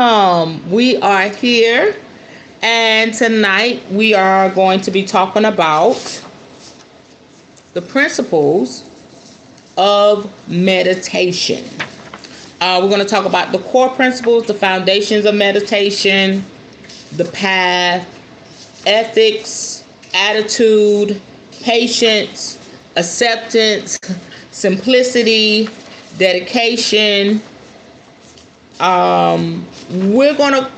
We are here, and tonight we are going to be talking about the principles of meditation. We're going to talk about the core principles, the foundations of meditation, the path, ethics, attitude, patience, acceptance, simplicity, dedication. We're going to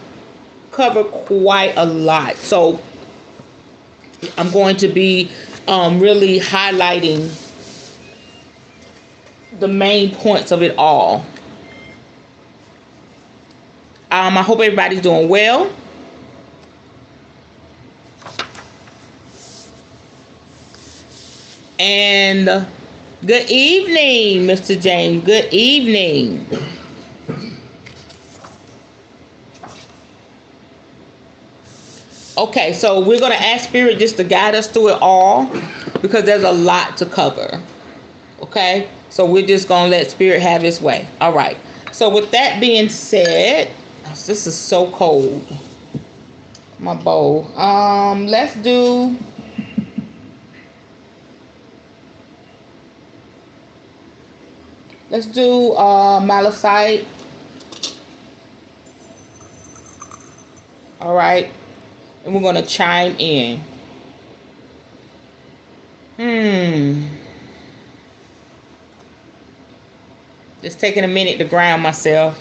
cover quite a lot. So I'm going to be really highlighting the main points of it all. I hope everybody's doing well. And good evening, Mr. James. Good evening. Okay, so we're going to ask Spirit just to guide us through it all because there's a lot to cover. Okay, so we're just going to let Spirit have its way. All right. So with that being said, this is so cold. My bowl. Let's do Malachite. All right. And we're going to chime in. Just taking a minute to ground myself.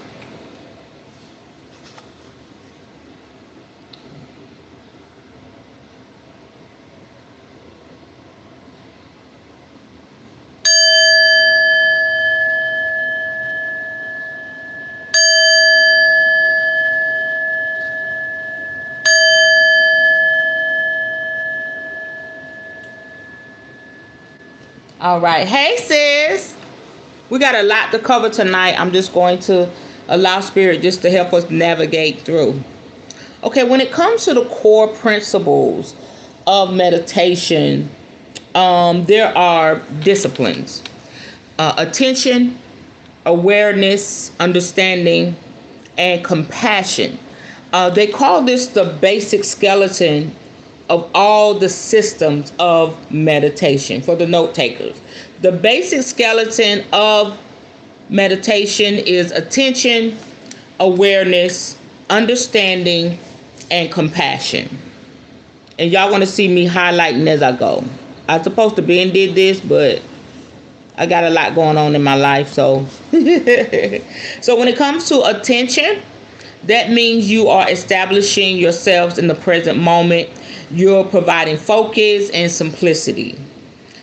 All right. Hey, sis. We got a lot to cover tonight. I'm just going to allow Spirit just to help us navigate through. Okay, when it comes to the core principles of meditation, there are disciplines. Attention, awareness, understanding, and compassion. They call this the basic skeleton of all the systems of meditation for the note takers. The basic skeleton of meditation is attention, awareness, understanding, and compassion. And y'all want to see me highlighting as I go. I'm supposed to be and did this, but I got a lot going on in my life. So, so when it comes to attention, that means you are establishing yourselves in the present moment. You're providing focus and simplicity.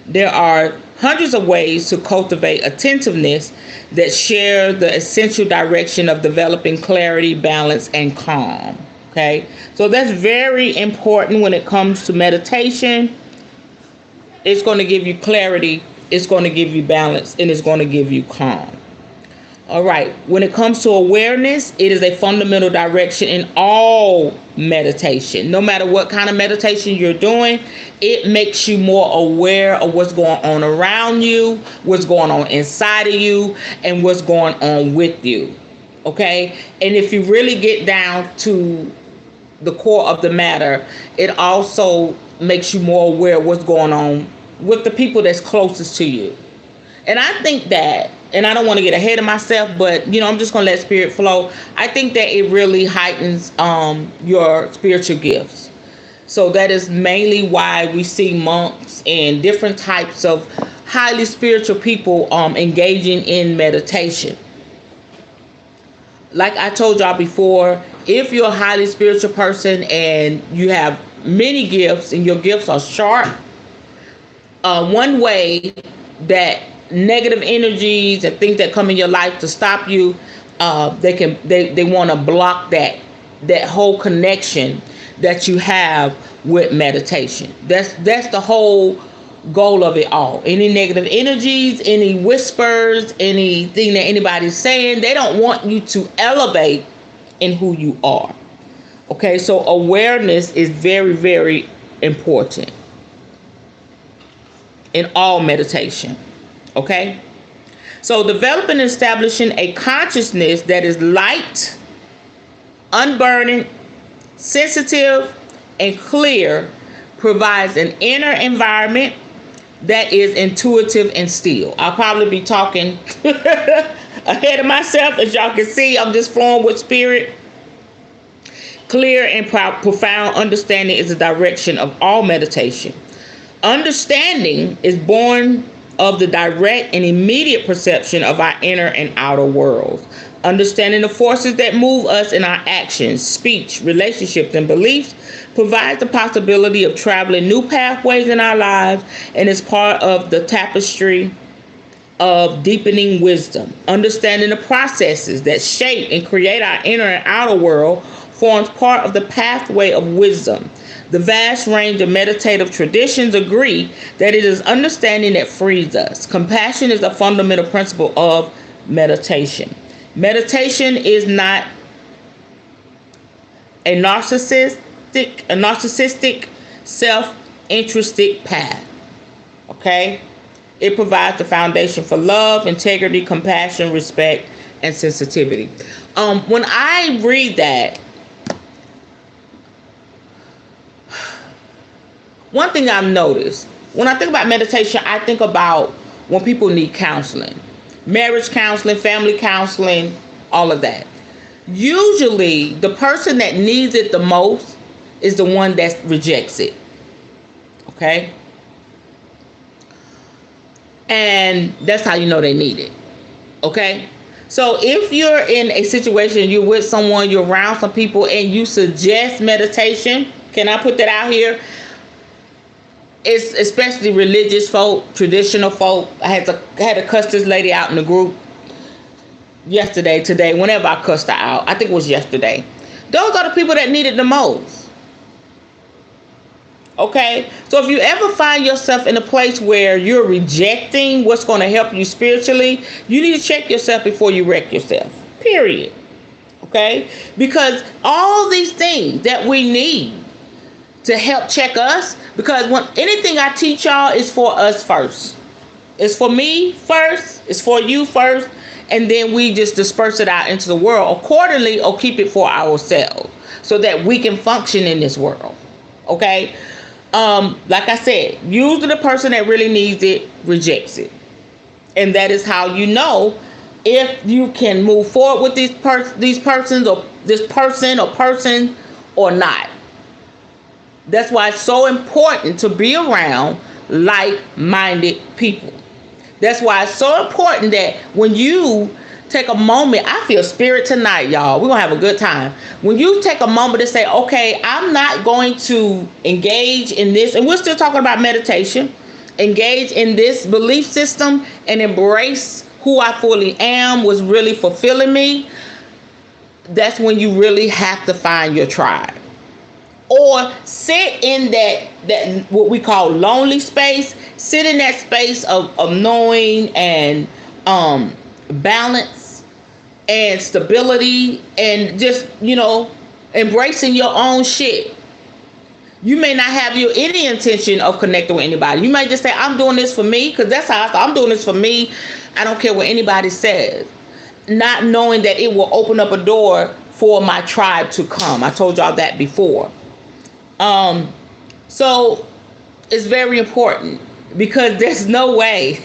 There are hundreds of ways to cultivate attentiveness that share the essential direction of developing clarity, balance, and calm. Okay, so that's very important when it comes to meditation. It's going to give you clarity, it's going to give you balance, and it's going to give you calm. All right, when it comes to awareness, it is a fundamental direction in all meditation. No matter what kind of meditation you're doing, it makes you more aware of what's going on around you, what's going on inside of you, and what's going on with you. Okay, and if you really get down to the core of the matter, it also makes you more aware of what's going on with the people that's closest to you. And I think that, and I don't want to get ahead of myself, but I'm just going to let Spirit flow. I think that it really heightens your spiritual gifts. So that is mainly why we see monks and different types of highly spiritual people engaging in meditation. Like I told y'all before, if you're a highly spiritual person and you have many gifts and your gifts are sharp, one way that negative energies and things that come in your life to stop you, they want to block that whole connection that you have with meditation. That's the whole goal of it all. Any negative energies, any whispers, anything that anybody's saying, they don't want you to elevate in who you are. Okay, so awareness is very, very important in all meditation. Okay, so developing and establishing a consciousness that is light, unburdened, sensitive, and clear, provides an inner environment that is intuitive and still. I'll probably be talking ahead of myself. As y'all can see, I'm just flowing with spirit. Clear and profound understanding is the direction of all meditation. Understanding is born of the direct and immediate perception of our inner and outer worlds. Understanding the forces that move us in our actions, speech, relationships, and beliefs provides the possibility of traveling new pathways in our lives and is part of the tapestry of deepening wisdom. Understanding the processes that shape and create our inner and outer world forms part of the pathway of wisdom. The vast range of meditative traditions agree that it is understanding that frees us. Compassion is a fundamental principle of meditation. Meditation is not a narcissistic, self-interested path. Okay? It provides the foundation for love, integrity, compassion, respect, and sensitivity. When I read that, one thing I've noticed, when I think about meditation, I think about when people need counseling. Marriage counseling, family counseling, all of that. Usually, the person that needs it the most is the one that rejects it. Okay? And that's how you know they need it. Okay? So if you're in a situation, you're with someone, you're around some people, and you suggest meditation, can I put that out here? It's especially religious folk, traditional folk. I had to cuss this lady out in the group yesterday, today, whenever I cussed her out. I think it was yesterday. Those are the people that need it the most. Okay? So if you ever find yourself in a place where you're rejecting what's going to help you spiritually, you need to check yourself before you wreck yourself. Period. Okay? Because all these things that we need to help check us, because when anything I teach y'all is for us first. It's for me first, it's for you first, and then we just disperse it out into the world accordingly, or keep it for ourselves so that we can function in this world. Okay? Like I said, usually the person that really needs it rejects it. And that is how you know if you can move forward with these persons, or this person or not. That's why it's so important to be around like-minded people. That's why it's so important that when you take a moment, I feel spirit tonight, y'all. We're going to have a good time. When you take a moment to say, okay, I'm not going to engage in this, and we're still talking about meditation, engage in this belief system and embrace who I fully am, was really fulfilling me. That's when you really have to find your tribe. Or sit in that what we call lonely space. Sit in that space of knowing and balance and stability, and just, embracing your own shit. You may not have any intention of connecting with anybody. You might just say, I'm doing this for me, because that's how I'm doing this for me. I don't care what anybody says. Not knowing that it will open up a door for my tribe to come. I told y'all that before. So it's very important, because there's no way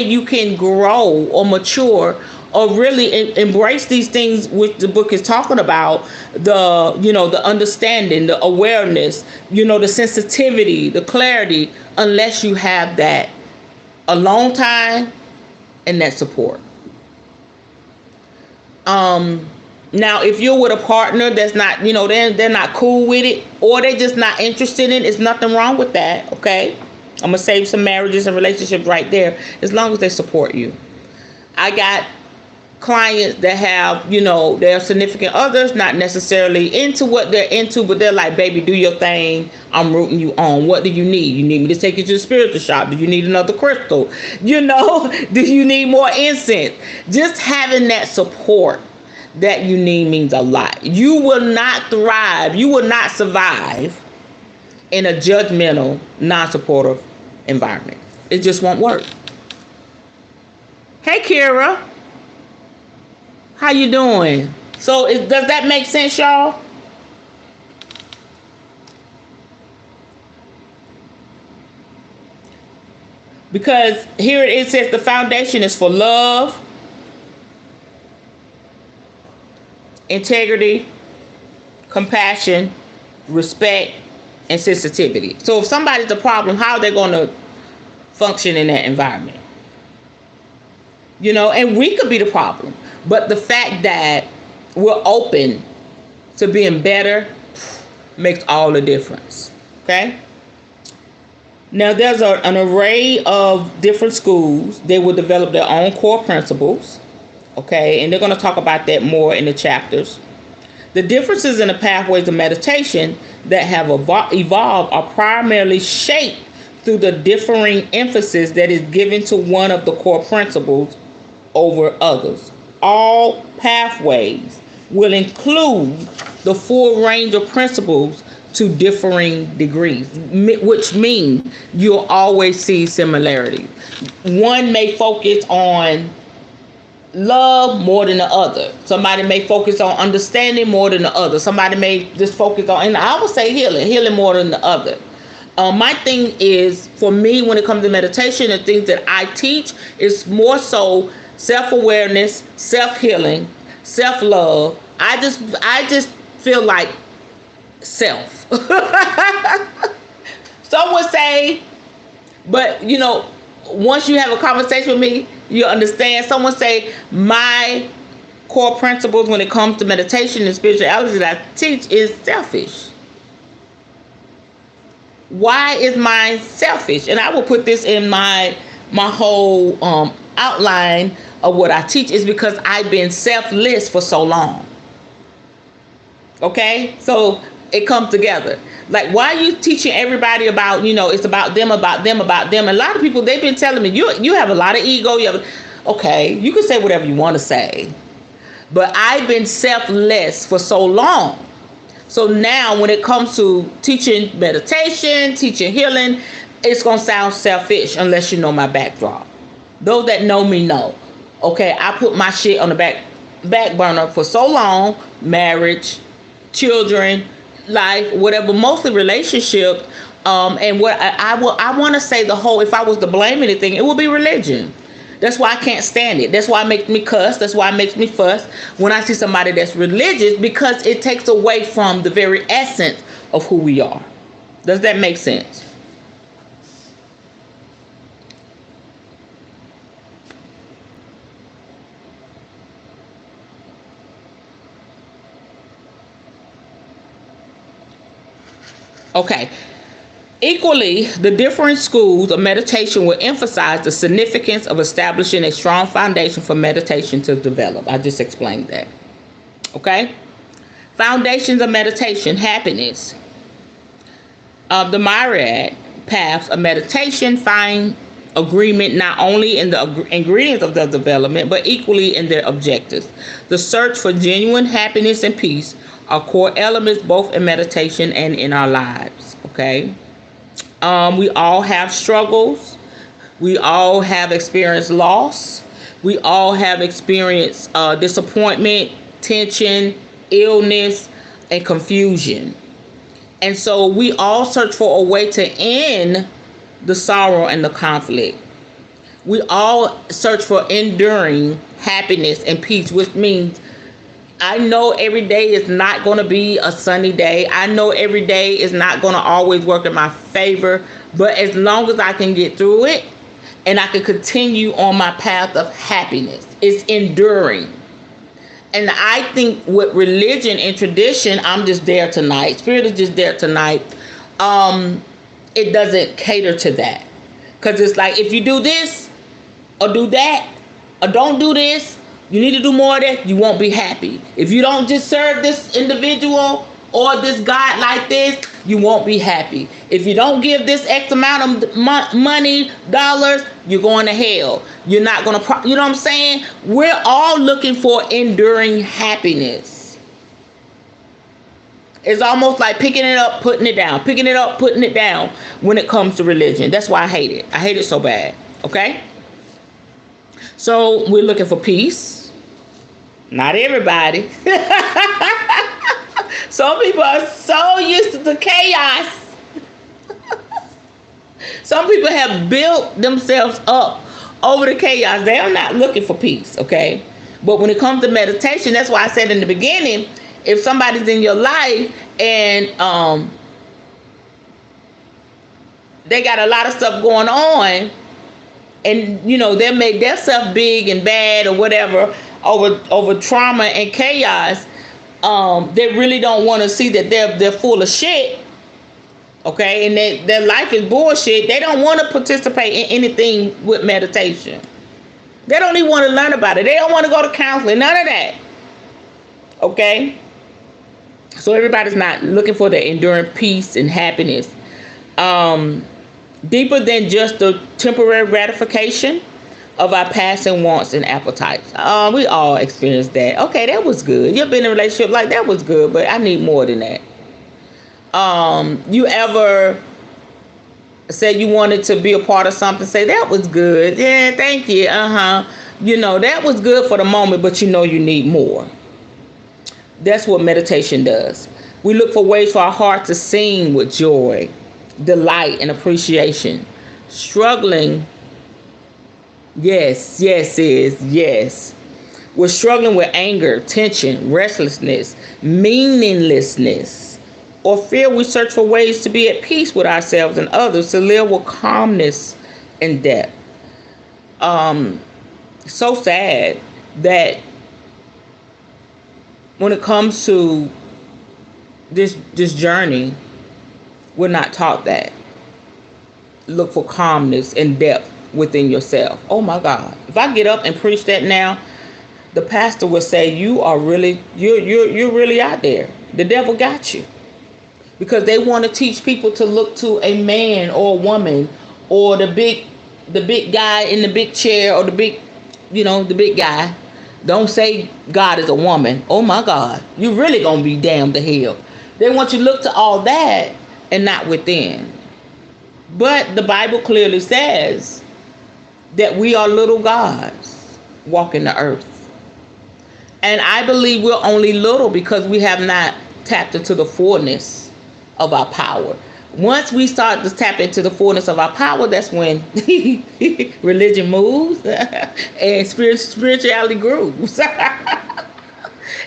you can grow or mature or really embrace these things which the book is talking about, the understanding, the awareness, the sensitivity, the clarity, unless you have that alone time and that support. Now, if you're with a partner that's not, they're not cool with it, or they're just not interested in it, there's nothing wrong with that, okay? I'm going to save some marriages and relationships right there, as long as they support you. I got clients that have, their significant others not necessarily into what they're into, but they're like, baby, do your thing. I'm rooting you on. What do you need? You need me to take you to the spiritual shop? Do you need another crystal? Do you need more incense? Just having that support that you need means a lot. You will not thrive. You will not survive in a judgmental, non-supportive environment. It just won't work. Hey, Kira. How you doing? So does that make sense, y'all? Because here it says the foundation is for love, integrity, compassion, respect, and sensitivity. So if somebody's a problem, how are they going to function in that environment? You know, and we could be the problem. But the fact that we're open to being better makes all the difference. Okay? Now, there's an array of different schools. They will develop their own core principles. Okay? And they're going to talk about that more in the chapters. The differences in the pathways of meditation that have evolved are primarily shaped through the differing emphasis that is given to one of the core principles over others. All pathways will include the full range of principles to differing degrees, which means you'll always see similarities. One may focus on love more than the other. Somebody may focus on understanding more than the other. Somebody may just focus on, and I would say healing more than the other. My thing is, for me, when it comes to meditation, the things that I teach is more so self-awareness, self-healing, self-love. I just feel like self. Some would say, but you know, once you have a conversation with me, you understand. Someone say my core principles when it comes to meditation and spirituality that I teach is selfish. Why is mine selfish? And I will put this in my whole outline of what I teach, is because I've been selfless for so long. Okay, so it comes together. Like, why are you teaching everybody about, you know, it's about them, about them, about them? And a lot of people, they've been telling me, you have a lot of ego. Okay, you can say whatever you want to say, but I've been selfless for so long. So now when it comes to teaching meditation, teaching healing, it's going to sound selfish unless you know my backdrop. Those that know me know. Okay, I put my shit on the back burner for so long. Marriage, children, life, whatever, mostly relationship. And what I want to say the whole, if I was to blame anything, it would be religion. That's why I can't stand it. That's why it makes me cuss. That's why it makes me fuss when I see somebody that's religious, because it takes away from the very essence of who we are. Does that make sense? Okay. Equally, the different schools of meditation will emphasize the significance of establishing a strong foundation for meditation to develop. I just explained that. Okay? Foundations of meditation, happiness. The myriad paths of meditation find agreement not only in the ingredients of the development, but equally in their objectives. The search for genuine happiness and peace are core elements both in meditation and in our lives. Okay? We all have struggles. We all have experienced loss. We all have experienced disappointment, tension, illness, and confusion. And so we all search for a way to end the sorrow and the conflict. We all search for enduring happiness and peace, which means I know every day is not going to be a sunny day. I know every day is not going to always work in my favor. But as long as I can get through it and I can continue on my path of happiness, it's enduring. And I think with religion and tradition, I'm just there tonight. Spirit is just there tonight. It doesn't cater to that. Because it's like, if you do this or do that or don't do this, you need to do more of that, you won't be happy. If you don't just serve this individual or this God like this, you won't be happy. If you don't give this X amount of money, dollars, you're going to hell. You're not going to, you know what I'm saying? We're all looking for enduring happiness. It's almost like picking it up, putting it down, picking it up, putting it down when it comes to religion. That's why I hate it. I hate it so bad. Okay? So we're looking for peace. Not everybody. Some people are so used to the chaos. Some people have built themselves up over the chaos. They are not looking for peace, okay? But when it comes to meditation, that's why I said in the beginning, if somebody's in your life and they got a lot of stuff going on, and they made themselves big and bad or whatever over trauma and chaos, they really don't want to see that they're full of shit. Okay, and their life is bullshit. They don't want to participate in anything with meditation. They don't even want to learn about it. They don't want to go to counseling. None of that. Okay? So everybody's not looking for the enduring peace and happiness. Deeper than just the temporary gratification of our passing wants and appetites. We all experience that. Okay, that was good. You've been in a relationship like that was good, but I need more than that. You ever said you wanted to be a part of something, say that was good. Yeah, thank you. That was good for the moment, but you need more. That's what meditation does. We look for ways for our heart to sing with joy, delight, and appreciation. Struggling. Yes. We're struggling with anger, tension, restlessness, meaninglessness, or fear. We search for ways to be at peace with ourselves and others, to live with calmness and depth. So sad that when it comes to this journey, we're not taught that. Look for calmness and depth within yourself. Oh my God! If I get up and preach that now, the pastor would say, you're really out there. The devil got you. Because they want to teach people to look to a man or a woman or the big guy in the big chair, or the big guy. Don't say God is a woman. Oh my God. You're really going to be damned to hell. They want you to look to all that and not within. But the Bible clearly says that we are little gods walking the earth. And I believe we're only little because we have not tapped into the fullness of our power. Once we start to tap into the fullness of our power, that's when religion moves and spirituality grooves.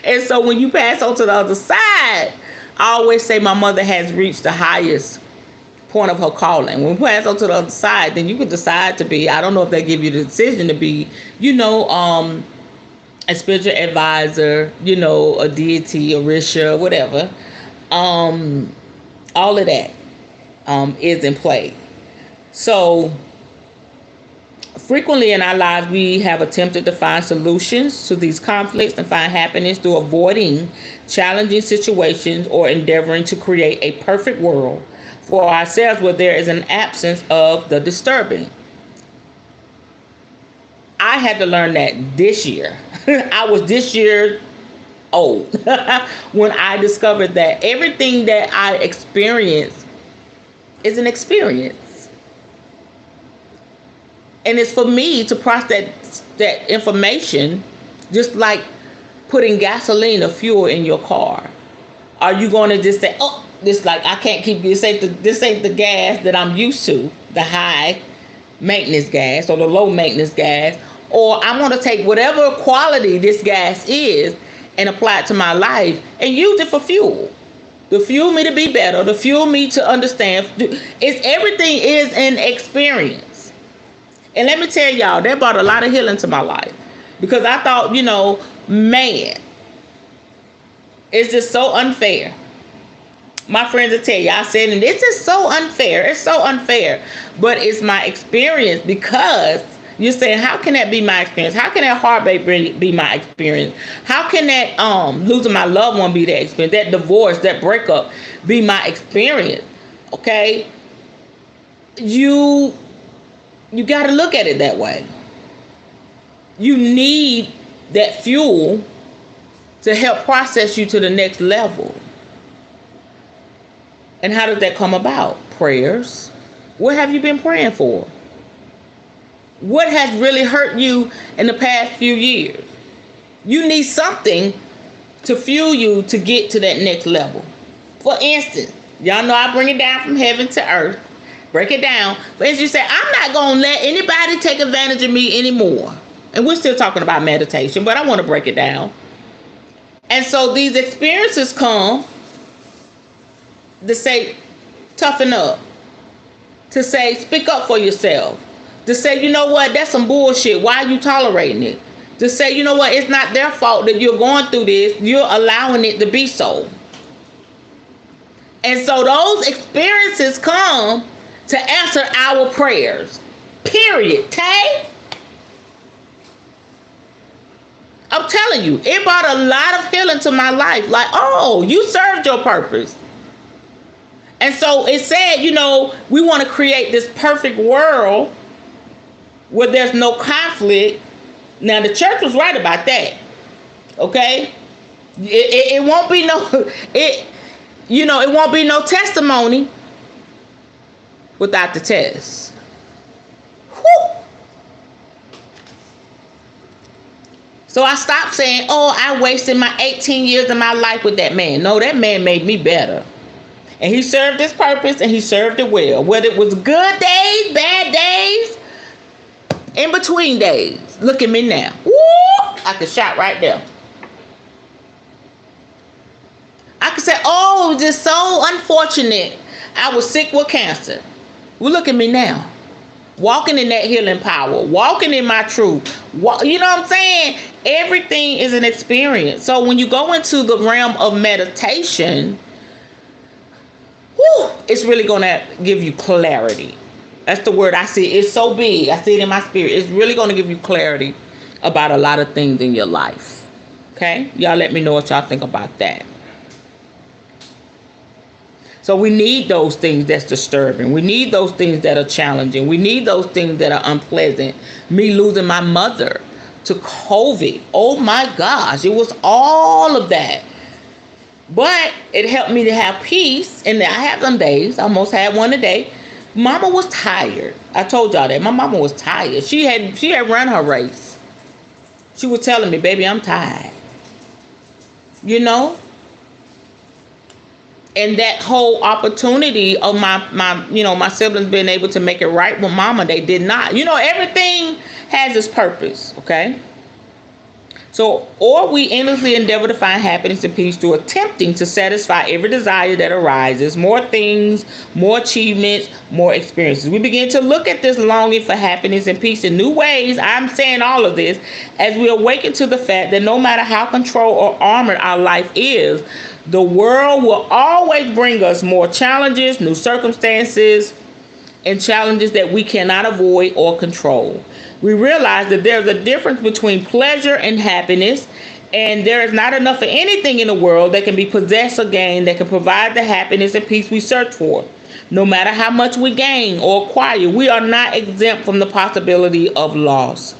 And so when you pass on to the other side, I always say my mother has reached the highest point of her calling. When we pass on to the other side, then you can decide to be, I don't know if they give you the decision to be, a spiritual advisor, a deity, a Risha, whatever. All of that is in play. So frequently in our lives, we have attempted to find solutions to these conflicts and find happiness through avoiding challenging situations or endeavoring to create a perfect world for ourselves where there is an absence of the disturbing. I had to learn that this year. I was this year old when I discovered that everything that I experience is an experience, and it's for me to process that information, just like putting gasoline or fuel in your car. Are you going to just say, oh, this I can't keep this ain't the gas that I'm used to, the high maintenance gas or the low maintenance gas, or I'm going to take whatever quality this gas is and apply it to my life and use it for fuel. To fuel me to be better, to fuel me to understand. Everything is an experience. And let me tell y'all, that brought a lot of healing to my life. Because I thought, man, it's just so unfair. My friends will tell you, I said, and it's just so unfair. It's so unfair. But it's my experience, because you're saying, how can that be my experience? How can that heartbreak be my experience? How can that losing my loved one be that experience? That divorce, that breakup be my experience? Okay? You got to look at it that way. You need that fuel to help process you to the next level. And how does that come about? Prayers. What have you been praying for? What has really hurt you in the past few years? You need something to fuel you to get to that next level. For instance, y'all know I bring it down from heaven to earth. Break it down. But as you say, I'm not going to let anybody take advantage of me anymore. And we're still talking about meditation, but I want to break it down. And so these experiences come to say, toughen up. To say, speak up for yourself. To say, you know what, that's some bullshit. Why are you tolerating it? To say, you know what, it's not their fault that you're going through this. You're allowing it to be so. And so those experiences come to answer our prayers. Period. Tay? I'm telling you, it brought a lot of healing to my life. Like, oh, you served your purpose. And so it said, you know, we want to create this perfect world where there's no conflict. Now, the church was right about that. Okay? It won't be it won't be no testimony without the test. Whew. So I stopped saying, oh, I wasted my 18 years of my life with that man. No, that man made me better. And he served his purpose, and he served it well. Whether it was good days, bad days, in between days. Look at me now. Woo! I could shout right there. I could say, oh, it was just so unfortunate. I was sick with cancer. Well, look at me now. Walking in that healing power. Walking in my truth. You know what I'm saying? Everything is an experience. So when you go into the realm of meditation, it's really going to give you clarity. That's the word I see. It's so big. I see it in my spirit. It's really going to give you clarity about a lot of things in your life. Okay? Y'all let me know what y'all think about that. So we need those things that's disturbing. We need those things that are challenging. We need those things that are unpleasant. Me losing my mother to COVID. Oh my gosh. It was all of that. But it helped me to have peace. And I have some days. I almost had one a day. Mama was tired. I told y'all that. My mama was tired. She had run her race. She was telling me, baby, I'm tired. You know? And that whole opportunity of my siblings being able to make it right with mama, they did not. You know, everything has its purpose, okay? So, or we endlessly endeavor to find happiness and peace through attempting to satisfy every desire that arises, more things, more achievements, more experiences. We begin to look at this longing for happiness and peace in new ways. I'm saying all of this as we awaken to the fact that no matter how controlled or armored our life is, the world will always bring us more challenges, new circumstances, and challenges that we cannot avoid or control. We realize that there's a difference between pleasure and happiness, and there is not enough of anything in the world that can be possessed or gained that can provide the happiness and peace we search for. No matter how much we gain or acquire, we are not exempt from the possibility of loss.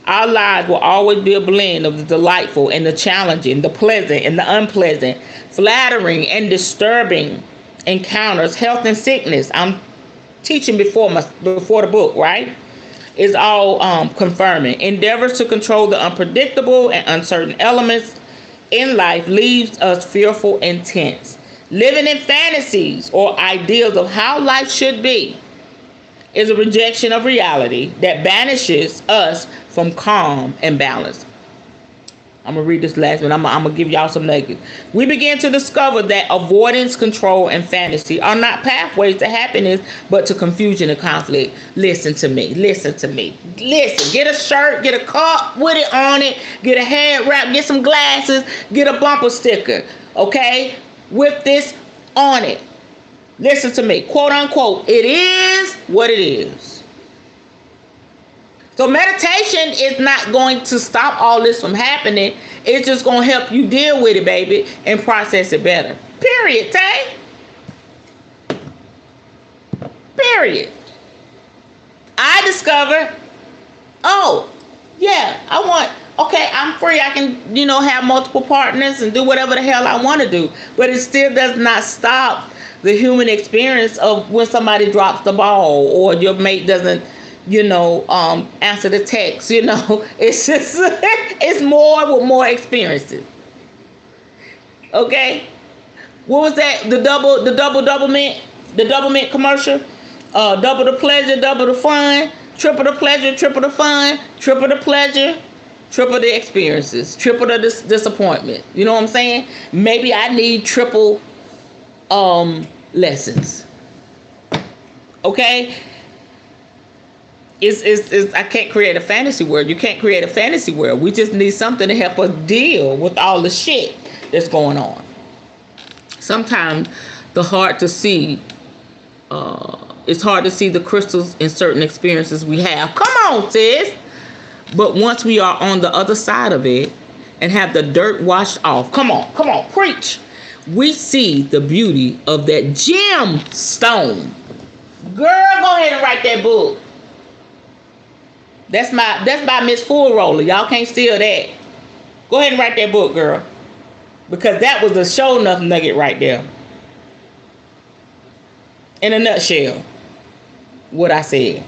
Our lives will always be a blend of the delightful and the challenging, the pleasant and the unpleasant, flattering and disturbing encounters, health and sickness. I'm teaching before the book, right? Is all confirming. Endeavors to control the unpredictable and uncertain elements in life leaves us fearful and tense. Living in fantasies or ideals of how life should be is a rejection of reality that banishes us from calm and balance. I'm going to read this last one. I'm going to give y'all some nuggets. We begin to discover that avoidance, control, and fantasy are not pathways to happiness, but to confusion and conflict. Listen to me. Listen to me. Listen. Get a shirt, get a cup with it on it, get a head wrap, get some glasses, get a bumper sticker, okay? With this on it. Listen to me. Quote unquote, it is what it is. So meditation is not going to stop all this from happening. It's just going to help you deal with it, baby, and process it better. Period, Tay. Period. I discovered, I'm free. I can, have multiple partners and do whatever the hell I want to do. But it still does not stop the human experience of when somebody drops the ball or your mate doesn't answer the text. It's just it's more with more experiences. Okay, what was that? The double mint, the double mint commercial. Double the pleasure, double the fun, triple the pleasure, triple the fun, triple the pleasure, triple the experiences, triple the disappointment. You know what I'm saying? Maybe I need triple lessons. Okay? It's I can't create a fantasy world. You can't create a fantasy world. We just need something to help us deal with all the shit that's going on. Sometimes it's hard to see the crystals in certain experiences we have. Come on, sis. But once we are on the other side of it and have the dirt washed off, come on, preach. We see the beauty of that gemstone. Girl, go ahead and write that book. That's by Miss Full Roller. Y'all can't steal that. Go ahead and write that book, girl. Because that was a show enough nugget right there. In a nutshell, what I said.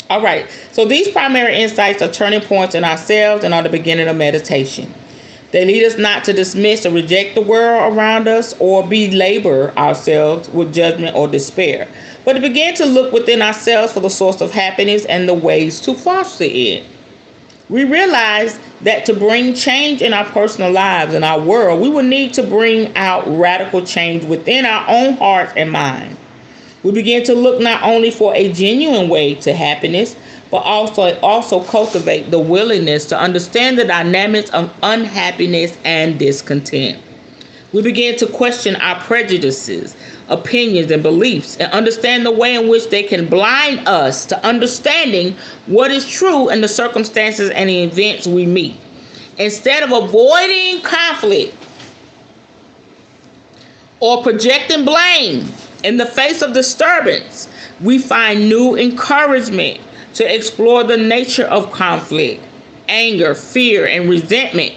All right. So these primary insights are turning points in ourselves and are the beginning of meditation. They lead us not to dismiss or reject the world around us or belabor ourselves with judgment or despair, but to begin to look within ourselves for the source of happiness and the ways to foster it. We realize that to bring change in our personal lives and our world, we will need to bring out radical change within our own hearts and minds. We begin to look not only for a genuine way to happiness, but also cultivate the willingness to understand the dynamics of unhappiness and discontent. We begin to question our prejudices, opinions, and beliefs, and understand the way in which they can blind us to understanding what is true in the circumstances and the events we meet. Instead of avoiding conflict or projecting blame in the face of disturbance, we find new encouragement to explore the nature of conflict, anger, fear, and resentment,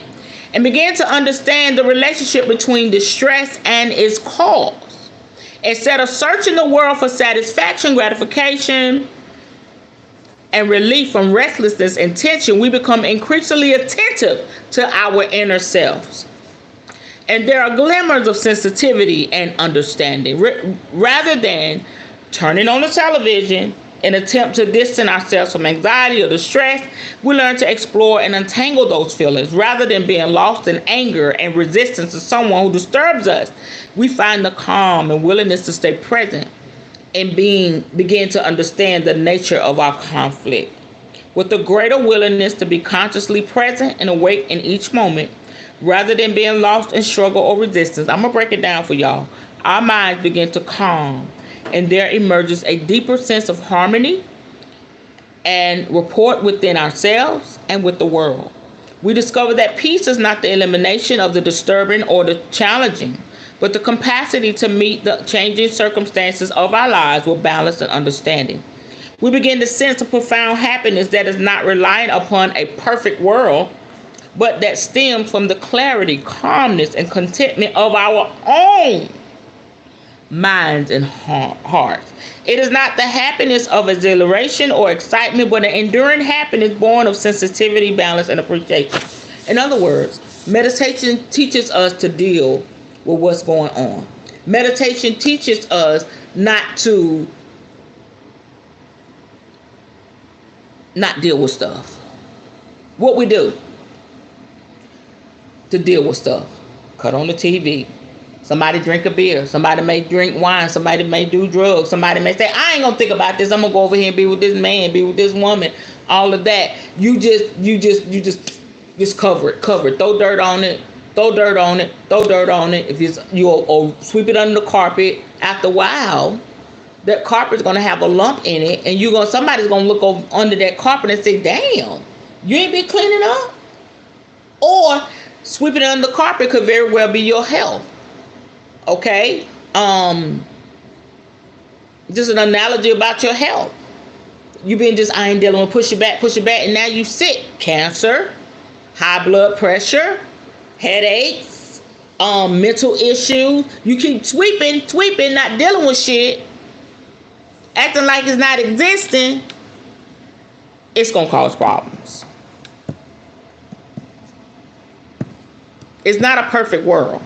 and begin to understand the relationship between distress and its cause. Instead of searching the world for satisfaction, gratification, and relief from restlessness and tension, we become increasingly attentive to our inner selves. And there are glimmers of sensitivity and understanding. Rather than turning on the television in an attempt to distance ourselves from anxiety or distress, we learn to explore and untangle those feelings. Rather than being lost in anger and resistance to someone who disturbs us, we find the calm and willingness to stay present and begin to understand the nature of our conflict. With a greater willingness to be consciously present and awake in each moment, rather than being lost in struggle or resistance. I'm going to break it down for y'all. Our minds begin to calm, and there emerges a deeper sense of harmony and rapport within ourselves and with the world. We discover that peace is not the elimination of the disturbing or the challenging, but the capacity to meet the changing circumstances of our lives with balance and understanding. We begin to sense a profound happiness that is not reliant upon a perfect world, but that stems from the clarity, calmness, and contentment of our own minds and hearts. It is not the happiness of exhilaration or excitement, but an enduring happiness born of sensitivity, balance, and appreciation. In other words, meditation teaches us to deal with what's going on. Meditation teaches us not to not deal with stuff. What we do to deal with stuff: cut on the TV. Somebody drink a beer. Somebody may drink wine. Somebody may do drugs. Somebody may say, I ain't gonna think about this. I'm gonna go over here and be with this man, be with this woman. All of that. You just cover it. Throw dirt on it. Throw dirt on it. If you sweep it under the carpet. After a while, that carpet's gonna have a lump in it, and somebody's gonna look over under that carpet and say, damn, you ain't been cleaning up. Or sweeping it under the carpet could very well be your health. Okay? Just an analogy about your health. You've been I ain't dealing with push it back, and now you sick. Cancer, high blood pressure, headaches, mental issues. You keep sweeping, not dealing with shit, acting like it's not existing, it's going to cause problems. It's not a perfect world.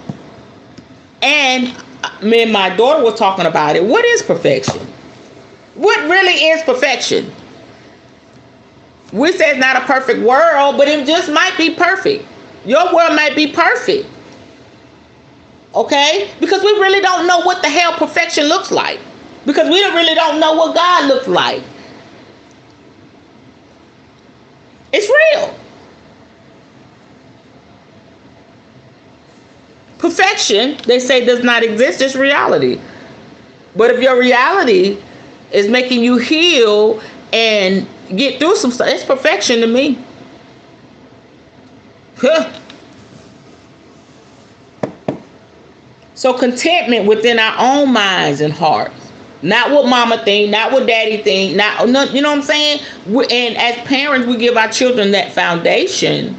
And me and my daughter were talking about it. What is perfection? What really is perfection? We say it's not a perfect world, but it just might be perfect. Your world might be perfect. Okay? Because we really don't know what the hell perfection looks like. Because we really don't know what God looks like. It's real. Perfection, they say, does not exist. It's reality. But if your reality is making you heal and get through some stuff, it's perfection to me. Huh. So contentment within our own minds and hearts. Not what mama think, not what daddy think, not, you know what I'm saying? And as parents, we give our children that foundation,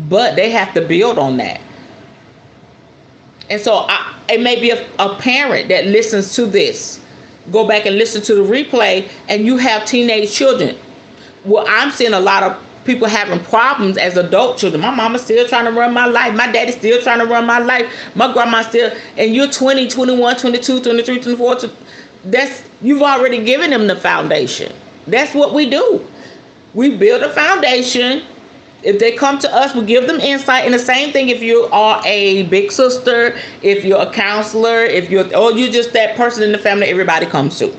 but they have to build on that. And so it may be a parent that listens to this. Go back and listen to the replay, and you have teenage children. Well, I'm seeing a lot of people having problems as adult children. My mama's still trying to run my life. My daddy's still trying to run my life. My grandma's still, and you're 20, 21, 22, 23, 24. You've already given them the foundation. That's what we do. We build a foundation. If they come to us, we give them insight. And the same thing if you are a big sister, if you're a counselor, you're just that person in the family everybody comes to.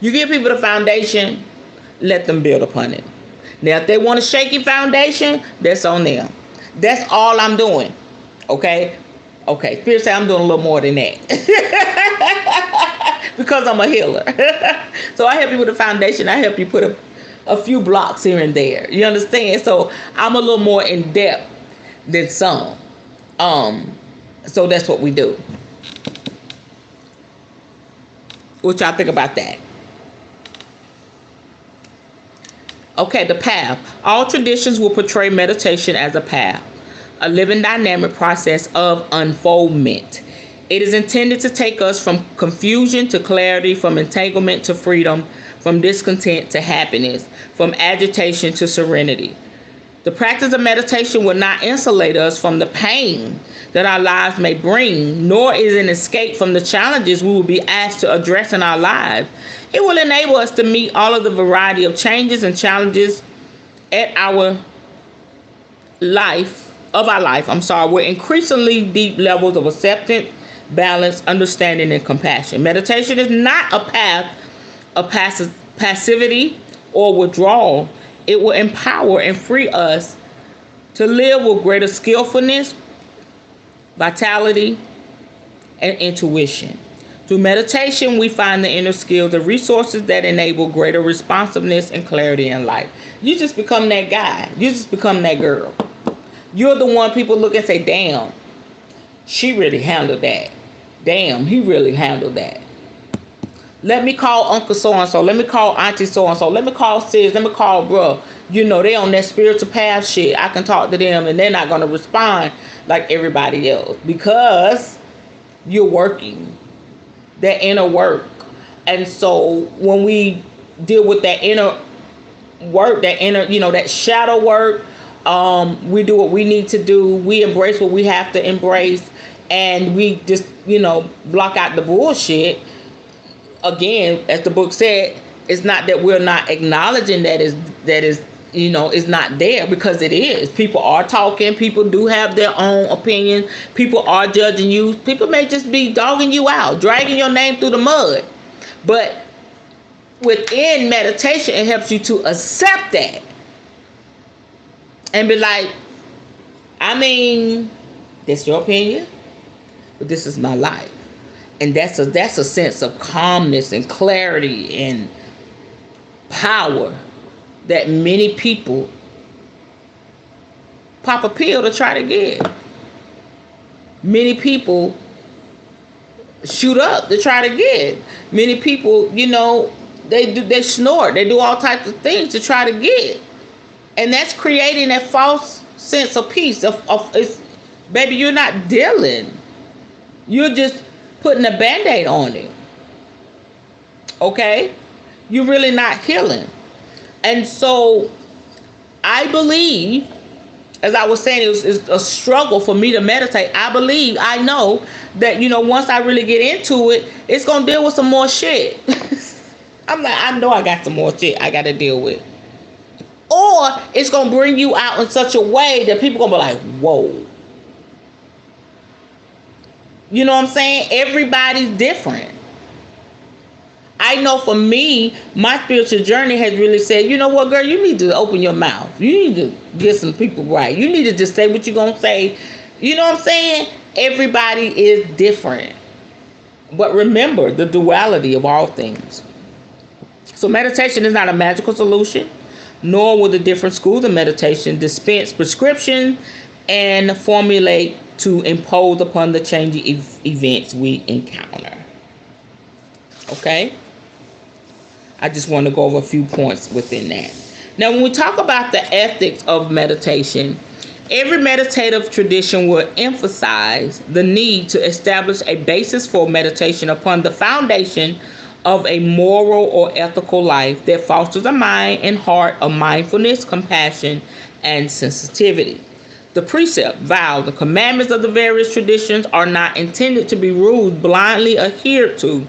You give people the foundation, let them build upon it. Now, if they want a shaky foundation, that's on them. That's all I'm doing. Okay? Okay, Spirit say I'm doing a little more than that. Because I'm a healer. So I help you with the foundation. I help you put a few blocks here and there. You understand? So I'm a little more in depth than some. So that's what we do. What y'all think about that? Okay, the path. All traditions will portray meditation as a path, a living dynamic process of unfoldment. It is intended to take us from confusion to clarity, from entanglement to freedom, from discontent to happiness, from agitation to serenity. The practice of meditation will not insulate us from the pain that our lives may bring, nor is an escape from the challenges we will be asked to address in our lives. It will enable us to meet all of the variety of changes and challenges at our life, with increasingly deep levels of acceptance, balance, understanding, and compassion. Meditation is not a path of passivity or withdrawal. It will empower and free us to live with greater skillfulness, vitality, and intuition. Through meditation, we find the inner skills, the resources that enable greater responsiveness and clarity in life. You just become that guy. You just become that girl. You're the one people look and say, damn, she really handled that. Damn, he really handled that. Let me call Uncle so-and-so. Let me call Auntie so-and-so. Let me call sis. Let me call bro. You know, they on that spiritual path shit. I can talk to them and they're not going to respond like everybody else because you're working that inner work. And so when we deal with that inner work, that inner, that shadow work, we do what we need to do. We embrace what we have to embrace. And we just, block out the bullshit. Again, as the book said, it's not that we're not acknowledging that is not there, because it is. People are talking. People do have their own opinions. People are judging you. People may just be dogging you out, dragging your name through the mud. But within meditation, it helps you to accept that and be like, that's your opinion, but this is my life. And that's a sense of calmness and clarity and power that many people pop a pill to try to get. Many people shoot up to try to get. Many people, they snort. They do all types of things to try to get. And that's creating a false sense of peace. Baby, you're not dealing. You're just putting a Band-Aid on it. Okay? You're really not healing. And so I believe, as I was saying, it's a struggle for me to meditate. I know that, once I really get into it, it's going to deal with some more shit. I'm like, I know I got some more shit I got to deal with. Or it's going to bring you out in such a way that people going to be like, whoa. You know what I'm saying? Everybody's different. I know for me, my spiritual journey has really said, you know what, girl, you need to open your mouth. You need to get some people right. You need to just say what you're going to say. You know what I'm saying? Everybody is different. But remember the duality of all things. So meditation is not a magical solution, nor will the different schools of meditation dispense prescription and formulate to impose upon the changing events we encounter. Okay? I just want to go over a few points within that. Now, when we talk about the ethics of meditation, every meditative tradition will emphasize the need to establish a basis for meditation upon the foundation of a moral or ethical life that fosters a mind and heart of mindfulness, compassion, and sensitivity. The precept, vow, the commandments of the various traditions are not intended to be rules blindly adhered to,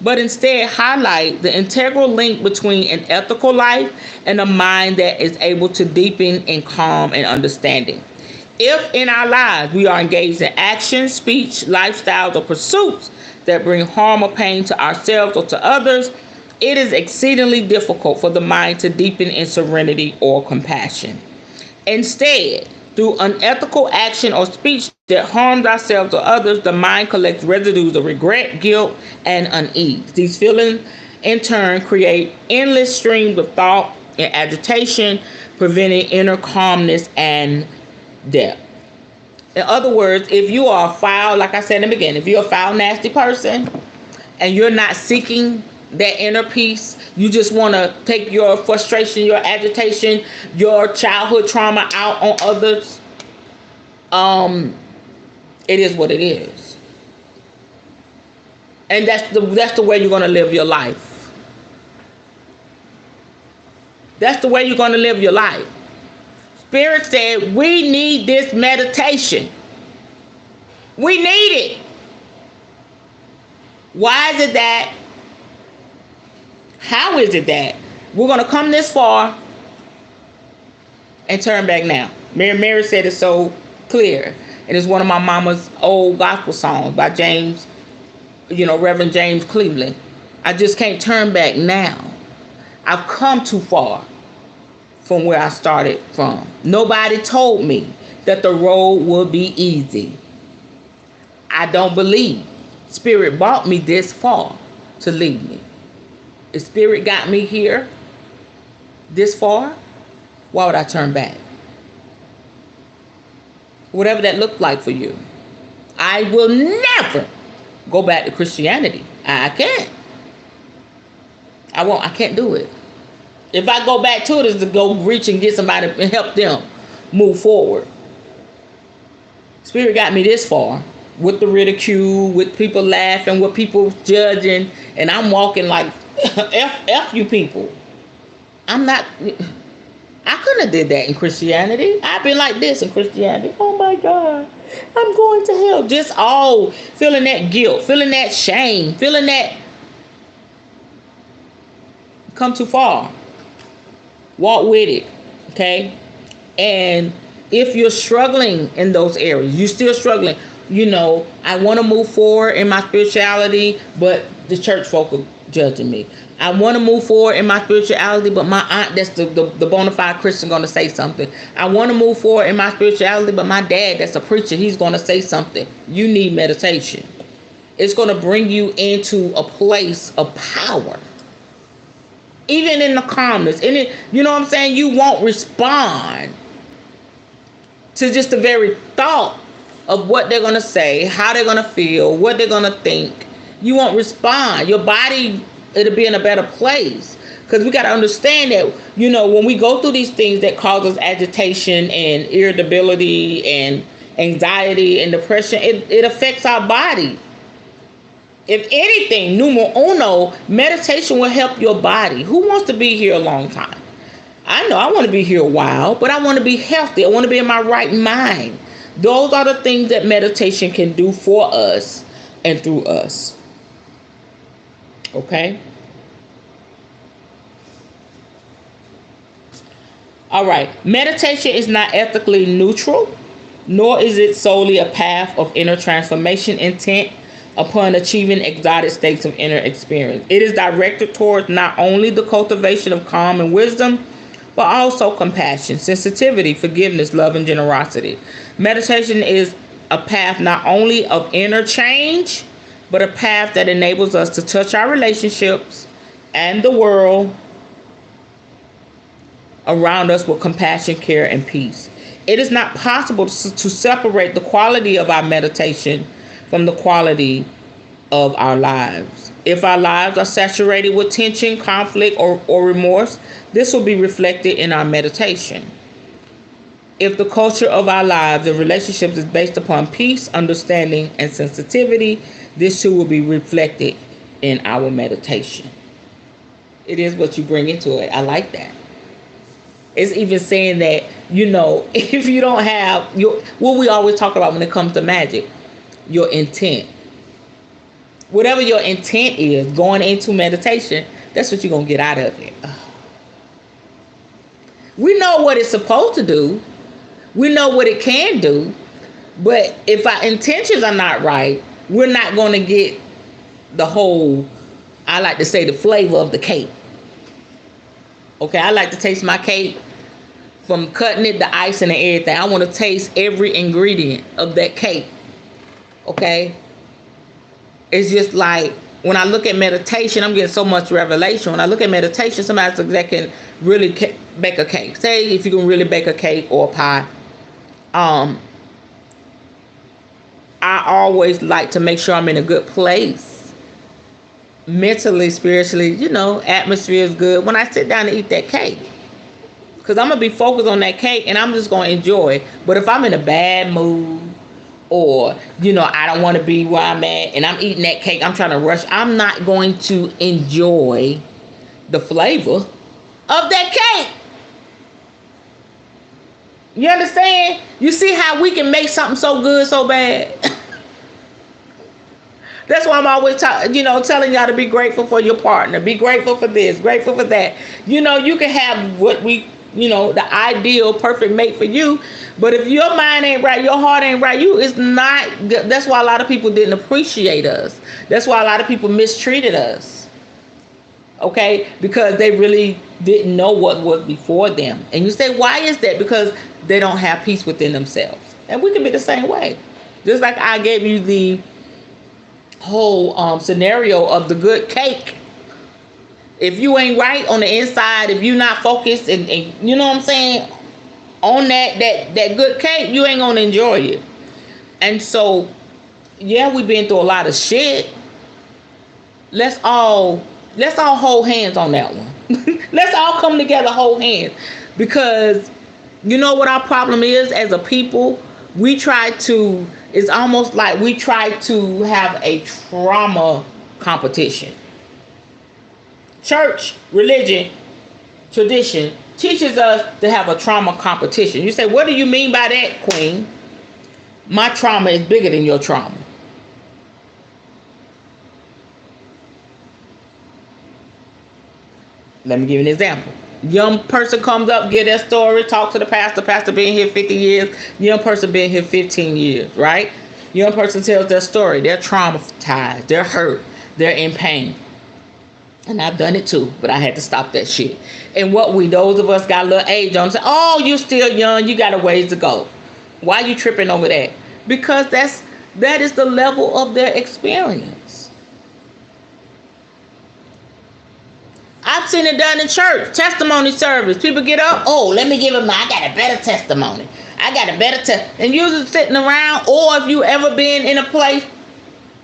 but instead highlight the integral link between an ethical life and a mind that is able to deepen in calm and understanding. If in our lives we are engaged in actions, speech, lifestyles, or pursuits that bring harm or pain to ourselves or to others, it is exceedingly difficult for the mind to deepen in serenity or compassion. Instead, through unethical action or speech that harms ourselves or others, the mind collects residues of regret, guilt, and unease. These feelings, in turn, create endless streams of thought and agitation, preventing inner calmness and depth. In other words, if you are a foul, like I said in the beginning, if you're a foul, nasty person, and you're not seeking that inner peace, you just want to take your frustration, your agitation, your childhood trauma out on others, it is what it is. And that's the way you're going to live your life. That's the way you're going to live your life. Spirit said, we need this meditation. We need it. Why is it that? How is it that we're going to come this far and turn back now? Mary said it so clear. And it's one of my mama's old gospel songs by James, Reverend James Cleveland. I just can't turn back now. I've come too far from where I started from. Nobody told me that the road would be easy. I don't believe Spirit brought me this far to leave me. If Spirit got me here this far, why would I turn back? Whatever that looked like for you. I will never go back to Christianity. I can't. I won't. I can't do it. If I go back to it, is to go reach and get somebody and help them move forward. Spirit got me this far with the ridicule, with people laughing, with people judging, and I'm walking like F you people. I couldn't have did that in Christianity. I've been like this in Christianity. Oh my God, I'm going to hell. Just all feeling that guilt, feeling that shame, feeling that come too far. Walk with it, okay? And if you're struggling in those areas, you're still struggling. I want to move forward in my spirituality, but the church folk are judging me. I want to move forward in my spirituality, but my aunt, that's the bona fide Christian, going to say something. I want to move forward in my spirituality, but my dad, that's a preacher, he's going to say something. You need meditation. It's going to bring you into a place of power. Even in the calmness. In it, you know what I'm saying? You won't respond to just the very thought of what they're going to say, how they're going to feel, what they're going to think. You won't respond. Your body, it'll be in a better place. Because we got to understand that, when we go through these things that cause us agitation and irritability and anxiety and depression, it affects our body. If anything, numero uno, meditation will help your body. Who wants to be here a long time? I know I want to be here a while, but I want to be healthy. I want to be in my right mind. Those are the things that meditation can do for us and through us. Okay? All right. Meditation is not ethically neutral, nor is it solely a path of inner transformation intent upon achieving exotic states of inner experience. It is directed towards not only the cultivation of calm and wisdom, but also compassion, sensitivity, forgiveness, love, and generosity. Meditation is a path not only of inner change, but a path that enables us to touch our relationships and the world around us with compassion, care, and peace. It is not possible to separate the quality of our meditation from the quality of our lives. If our lives are saturated with tension, conflict, or remorse, this will be reflected in our meditation. If the culture of our lives and relationships is based upon peace, understanding, and sensitivity, this too will be reflected in our meditation. It is what you bring into it. I like that. It's even saying that, if you don't have what we always talk about when it comes to magic, your intent. Whatever your intent is going into meditation, that's what you're going to get out of it. We know what it's supposed to do. We know what it can do. But if our intentions are not right, we're not going to get the whole, I like to say, the flavor of the cake. Okay, I like to taste my cake from cutting it, the ice, and everything. I want to taste every ingredient of that cake. Okay? It's just like when I look at meditation, I'm getting so much revelation. When I look at meditation, somebody that can really bake a cake. Say if you can really bake a cake or a pie. I always like to make sure I'm in a good place. Mentally, spiritually, atmosphere is good when I sit down and eat that cake. Because I'm going to be focused on that cake and I'm just going to enjoy it. But if I'm in a bad mood or, I don't want to be where I'm at and I'm eating that cake, I'm trying to rush, I'm not going to enjoy the flavor of that cake. You understand? You see how we can make something so good so bad? That's why I'm always telling y'all to be grateful for your partner. Be grateful for this, grateful for that. You can have what we, the ideal perfect mate for you. But if your mind ain't right, your heart ain't right, it's not. That's why a lot of people didn't appreciate us. That's why a lot of people mistreated us. Okay? Because they really didn't know what was before them. And you say, why is that? Because they don't have peace within themselves. And we can be the same way. Just like I gave you the whole scenario of the good cake. If you ain't right on the inside, if you're not focused and you know what I'm saying, on that good cake, you ain't gonna enjoy it. And so, yeah, we've been through a lot of shit. Let's all hold hands on that one. Let's all come together, hold hands. Because you know what our problem is as a people? It's almost like we try to have a trauma competition. Church, religion, tradition teaches us to have a trauma competition. You say, what do you mean by that, Queen? My trauma is bigger than your trauma. Let me give you an example. Young person comes up, get their story, talk to the pastor. Pastor been here 50 years. Young person been here 15 years, right? Young person tells their story. They're traumatized. They're hurt. They're in pain. And I've done it too, but I had to stop that shit. And those of us got a little age on, say, oh, you still young. You got a ways to go. Why are you tripping over that? Because that is the level of their experience. I've seen it done in church, testimony service. People get up, oh, let me give them, I got a better testimony. I got a better and usually sitting around, or if you ever been in a place,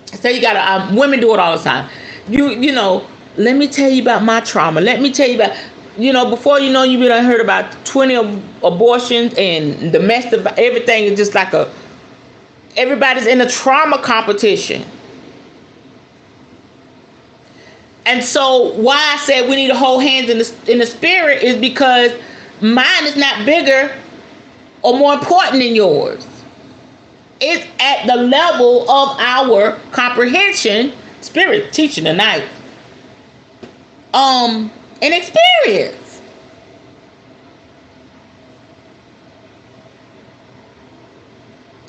say you got women do it all the time. You know, let me tell you about my trauma. Let me tell you about, before you know, you've been heard about 20 abortions and domestic, everything is just like everybody's in a trauma competition. And so why I said we need to hold hands in the spirit is because mine is not bigger or more important than yours. It's at the level of our comprehension, spirit teaching tonight, and experience.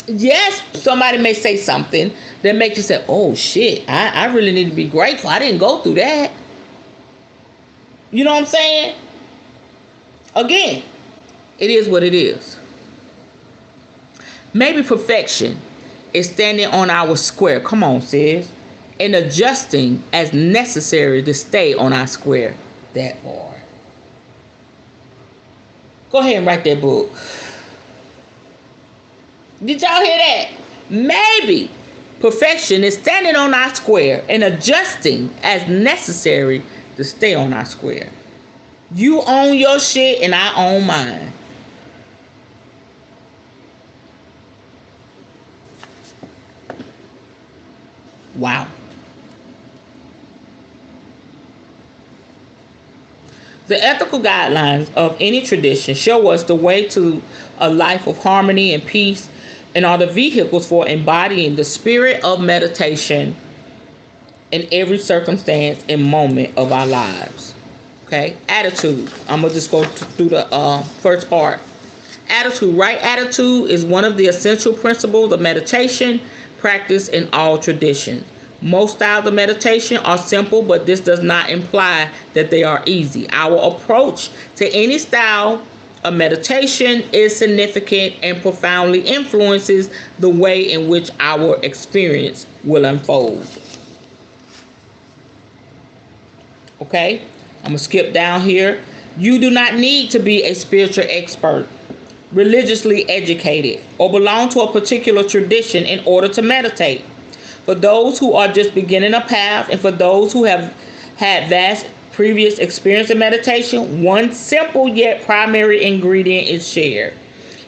Yes, somebody may say something that makes you say, oh shit, I really need to be grateful. I didn't go through that. You know what I'm saying? Again, it is what it is. Maybe perfection is standing on our square. Come on, sis. And adjusting as necessary to stay on our square. That part. Go ahead and write that book. Did y'all hear that? Maybe perfection is standing on our square and adjusting as necessary to stay on our square. You own your shit and I own mine. Wow. The ethical guidelines of any tradition show us the way to a life of harmony and peace and are the vehicles for embodying the spirit of meditation in every circumstance and moment of our lives. Okay? Attitude. I'm going to just go through the first part. Attitude. Right attitude is one of the essential principles of meditation practice in all traditions. Most styles of meditation are simple, but this does not imply that they are easy. Our approach to any style of meditation is significant and profoundly influences the way in which our experience will unfold. Okay, I'm going to skip down here. You do not need to be a spiritual expert, religiously educated, or belong to a particular tradition in order to meditate. For those who are just beginning a path and for those who have had vast previous experience in meditation, one simple yet primary ingredient is shared.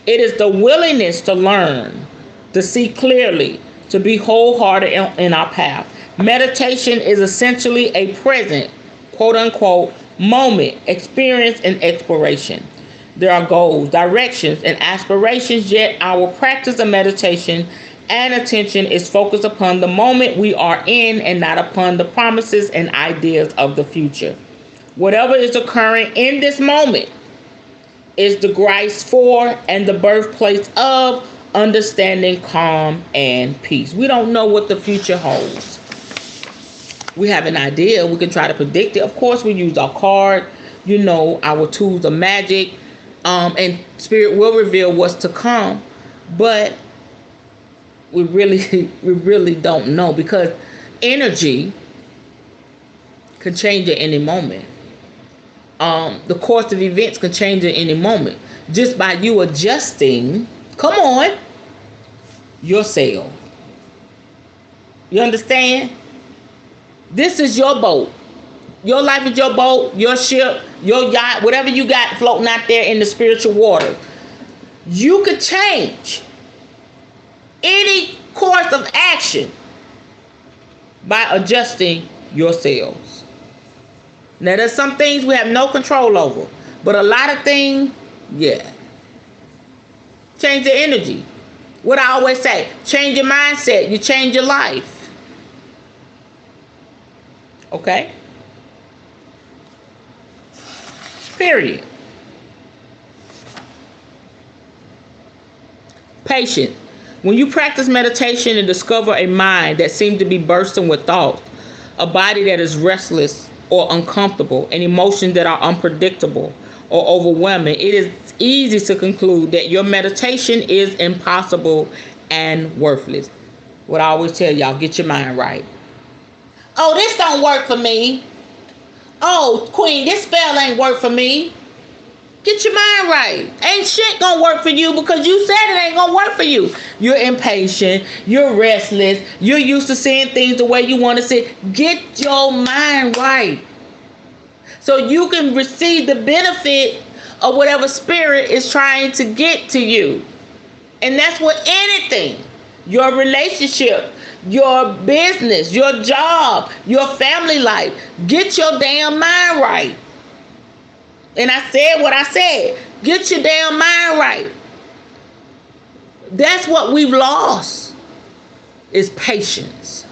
It is the willingness to learn, to see clearly, to be wholehearted in our path. Meditation is essentially a present, quote unquote, moment, experience, and exploration. There are goals, directions, and aspirations, yet our practice of meditation and attention is focused upon the moment we are in and not upon the promises and ideas of the future. Whatever is occurring in this moment is the grace for and the birthplace of understanding, calm, and peace. We don't know what the future holds. We have an idea. We can try to predict it. Of course, we use our card, our tools of magic, and spirit will reveal what's to come. But we really don't know, because energy can change at any moment. The course of events can change at any moment just by you adjusting, come on, your sail. You understand? This is your boat. Your life is your boat, your ship, your yacht, whatever you got floating out there in the spiritual water. You could change any course of action by adjusting your sails. Now, there's some things we have no control over, but a lot of things, yeah. Change the energy. What I always say, change your mindset, you change your life. Okay? Period. Patience. When you practice meditation and discover a mind that seems to be bursting with thoughts, a body that is restless or uncomfortable, and emotions that are unpredictable or overwhelming, it is easy to conclude that your meditation is impossible and worthless. What I always tell y'all, get your mind right. Oh, this don't work for me. Oh, Queen, this spell ain't work for me. Get your mind right. Ain't shit gonna work for you because you said it ain't gonna work for you. You're impatient. You're restless. You're used to seeing things the way you want to see it. Get your mind right, so you can receive the benefit of whatever spirit is trying to get to you. And that's what anything. your relationship, your business, your job, your family life. Get your damn mind right. And I said what I said. Get your damn mind right. That's what we've lost, is patience.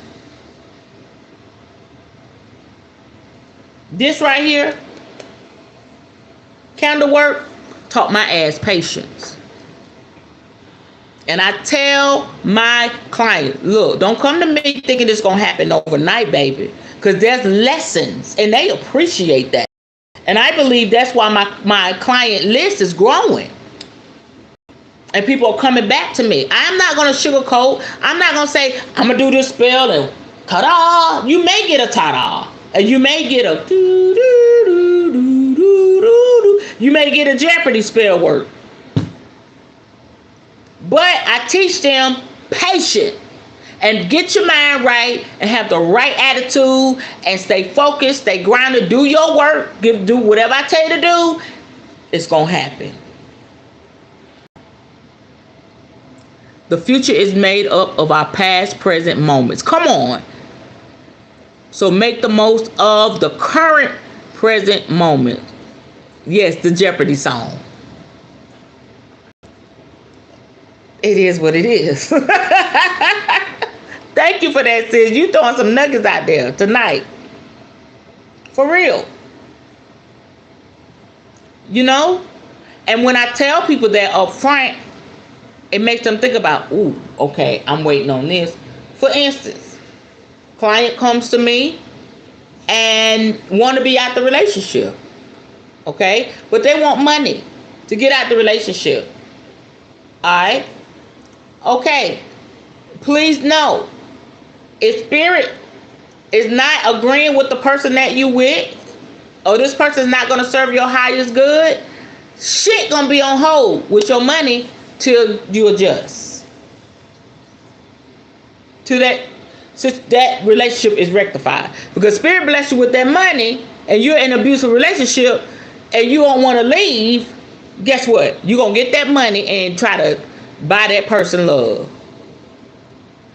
This right here, candle work, taught my ass patience. And I tell my client, look, don't come to me thinking it's going to happen overnight, baby. Because there's lessons, and they appreciate that. And I believe that's why my client list is growing. And people are coming back to me. I'm not going to sugarcoat. I'm not going to say, I'm going to do this spell and ta-da. You may get a ta-da. And you may get a do-do-do-do-do-do. You may get a Jeopardy spell work. But I teach them patience. And get your mind right and have the right attitude and stay focused, stay grounded, do your work, do whatever I tell you to do. It's going to happen. The future is made up of our past, present moments. Come on. So make the most of the current, present moment. Yes, the Jeopardy song. It is what it is. Thank you for that, sis. You throwing some nuggets out there tonight. For real. You know? And when I tell people that up front, it makes them think about, ooh, okay, I'm waiting on this. For instance, client comes to me and want to be out the relationship. Okay? But they want money to get out the relationship. Alright? Okay. Please know, if spirit is not agreeing with the person that you with, or this person is not going to serve your highest good, shit going to be on hold with your money till you adjust. Till that relationship is rectified. Because spirit bless you with that money, and you're in an abusive relationship, and you don't want to leave, guess what? You're going to get that money and try to buy that person love.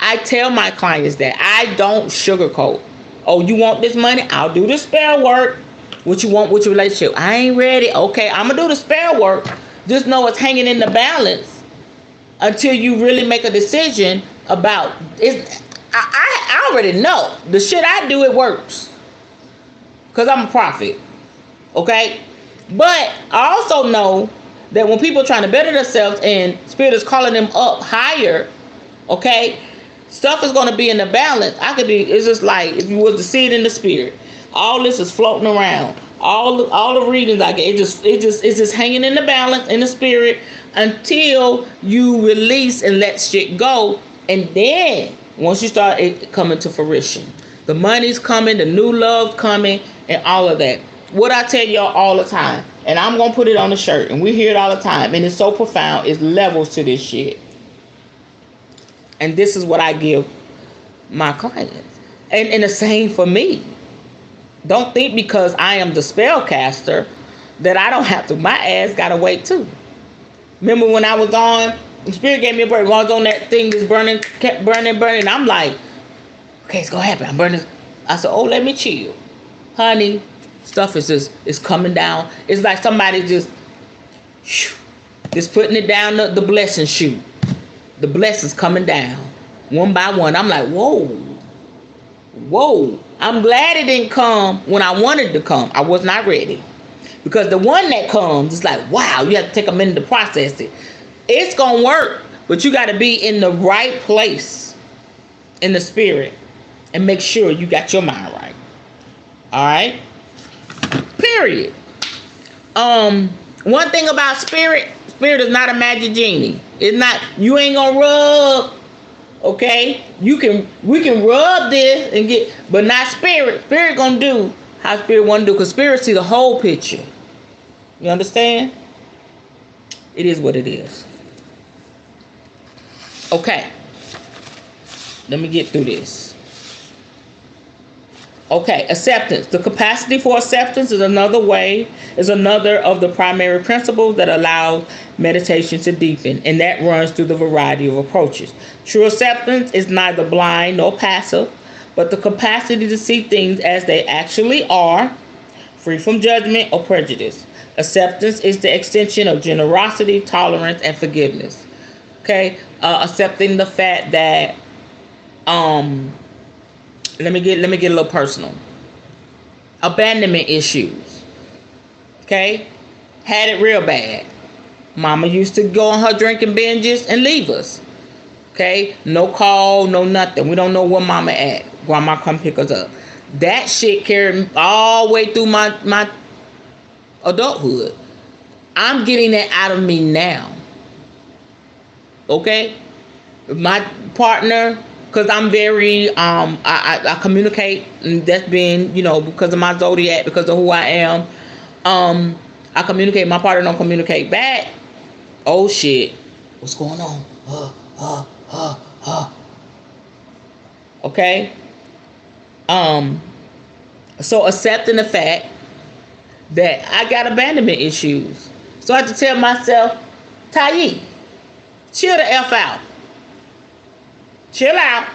I tell my clients that I don't sugarcoat. Oh, you want this money? I'll do the spell work. What you want with your relationship? I ain't ready. Okay, I'm gonna do the spell work. Just know it's hanging in the balance until you really make a decision about it. I already know the shit I do, it works because I'm a prophet. Okay, but I also know that when people are trying to better themselves and spirit is calling them up higher, okay, stuff is going to be in the balance. It's just like if you was to see it in the spirit. All this is floating around. All the readings I get, it's just hanging in the balance in the spirit until you release and let shit go. And then once you start it coming to fruition, the money's coming, the new love coming, and all of that. What I tell y'all all the time, and I'm going to put it on the shirt, and we hear it all the time, and it's so profound, it's levels to this shit. And this is what I give my clients. And the same for me. Don't think because I am the spellcaster that I don't have to. My ass got to wait too. Remember when I was on, the spirit gave me a break. When I was on that thing that's burning, kept burning. I'm like, okay, it's going to happen. I'm burning. I said, oh, let me chill. Honey, stuff is coming down. It's like somebody just putting it down the blessing chute. The blessings coming down one by one. I'm like, whoa. I'm glad it didn't come when I wanted to come. I was not ready. Because the one that comes is like, wow, you have to take a minute to process it. It's going to work, but you got to be in the right place in the spirit and make sure you got your mind right. All right? Period. One thing about spirit is not a magic genie. It's not, you ain't gonna rub, okay? We can rub this and get, but not spirit. Spirit gonna do how spirit wanna do, because spirit see the whole picture. You understand? It is what it is. Okay. Let me get through this. Okay, acceptance. The capacity for acceptance is another of the primary principles that allow meditation to deepen, and that runs through the variety of approaches. True acceptance is neither blind nor passive, but the capacity to see things as they actually are, free from judgment or prejudice. Acceptance is the extension of generosity, tolerance, and forgiveness. Okay, accepting the fact that let me get a little personal. Abandonment issues. Okay? Had it real bad. Mama used to go on her drinking binges and leave us. Okay? No call, no nothing. We don't know where mama at. Grandma come pick us up. That shit carried me all the way through my adulthood. I'm getting that out of me now. Okay? My partner, because I'm very I communicate, and that's been, because of my zodiac, because of who I am. I communicate. My partner don't communicate back. Oh shit, what's going on? Okay. So accepting the fact that I got abandonment issues, so I have to tell myself, Tayi, chill the F out. Chill out.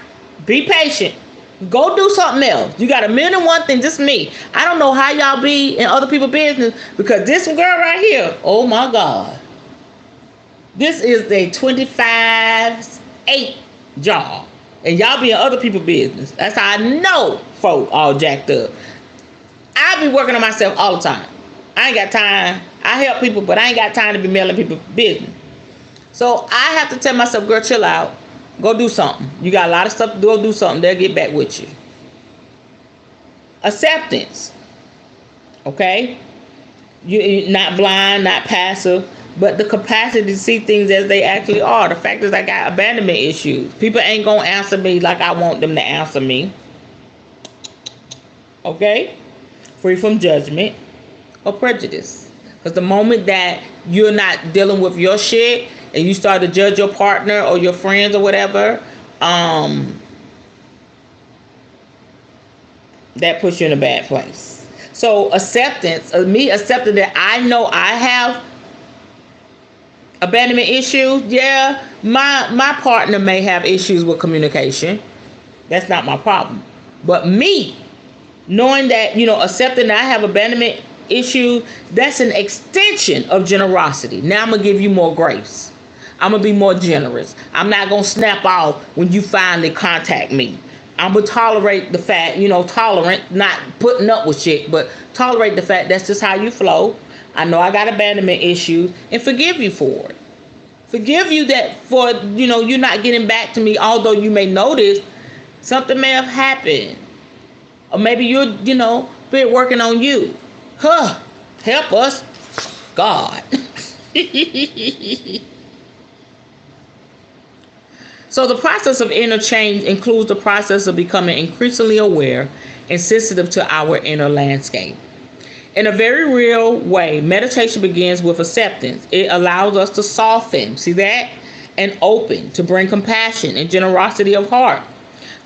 Be patient. Go do something else. You got a million and one thing. Just me. I don't know how y'all be in other people's business, because this girl right here, oh my God. This is a 25/8 job. And y'all be in other people's business. That's how I know folk all jacked up. I be working on myself all the time. I ain't got time. I help people, but I ain't got time to be mailing people's business. So I have to tell myself, girl, chill out. Go do something. You got a lot of stuff to do. Go do something. They'll get back with you. Acceptance. Okay? You're not blind, not passive, but the capacity to see things as they actually are. The fact is, I got abandonment issues. People ain't going to answer me like I want them to answer me. Okay? Free from judgment or prejudice. Because the moment that you're not dealing with your shit and you start to judge your partner or your friends or whatever, that puts you in a bad place. So acceptance, me accepting that I know I have abandonment issues. Yeah, my partner may have issues with communication. That's not my problem. But me, knowing that, accepting that I have abandonment issues, that's an extension of generosity. Now I'm going to give you more grace. I'm going to be more generous. I'm not going to snap off when you finally contact me. I'm going to tolerate the fact, tolerant, not putting up with shit, but tolerate the fact that's just how you flow. I know I got abandonment issues, and forgive you for it. Forgive you that for, you not getting back to me, although you may notice something may have happened. Or maybe you're, been working on you. Help us, God. So the process of inner change includes the process of becoming increasingly aware and sensitive to our inner landscape. In a very real way, meditation begins with acceptance. It allows us to soften, see that? And open, to bring compassion and generosity of heart.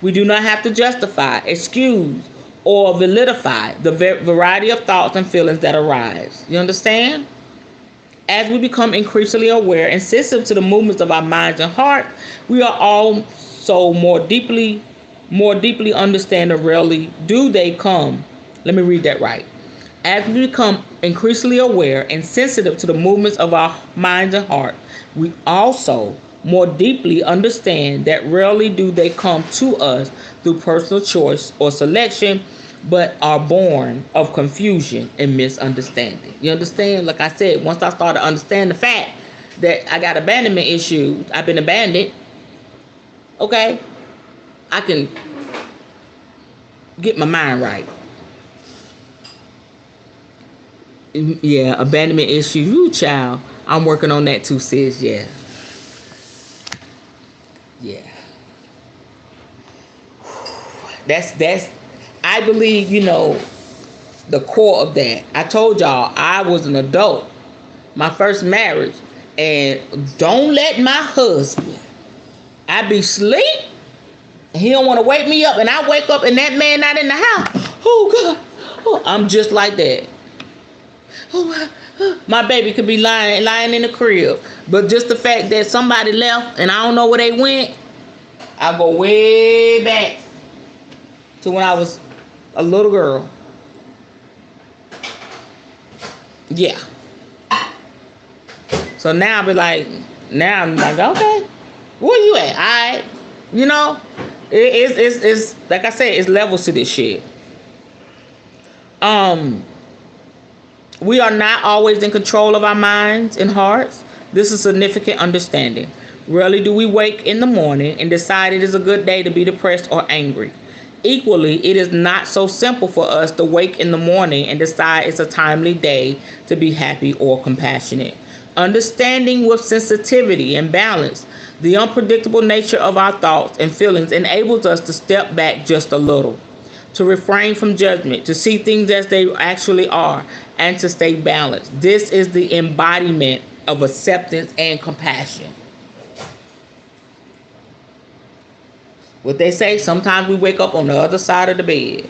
We do not have to justify, excuse, or validify the variety of thoughts and feelings that arise. You understand? As we become increasingly aware and sensitive to the movements of our minds and heart, we are also more deeply understand and rarely do they come. Let me read that right. As we become increasingly aware and sensitive to the movements of our minds and heart, we also more deeply understand that rarely do they come to us through personal choice or selection, but are born of confusion and misunderstanding. You understand? Like I said, once I started to understand the fact that I got abandonment issues, I've been abandoned, okay, I can get my mind right. Yeah, abandonment issues. You child, I'm working on that too, sis. Yeah. That's I believe, the core of that. I told y'all I was an adult, my first marriage, and don't let my husband, I be asleep, and he don't want to wake me up, and I wake up and that man not in the house. Oh God, oh, I'm just like that. Oh, my baby could be lying in the crib, but just the fact that somebody left and I don't know where they went, I go way back to when I was a little girl. Yeah. So now I'm like, okay, where you at? Alright. You know, it's like I said, it's levels to this shit. We are not always in control of our minds and hearts. This is significant understanding. Rarely do we wake in the morning and decide it is a good day to be depressed or angry. Equally, it is not so simple for us to wake in the morning and decide it's a timely day to be happy or compassionate. Understanding with sensitivity and balance the unpredictable nature of our thoughts and feelings enables us to step back just a little, to refrain from judgment, to see things as they actually are, and to stay balanced. This is the embodiment of acceptance and compassion. What they say, sometimes we wake up on the other side of the bed.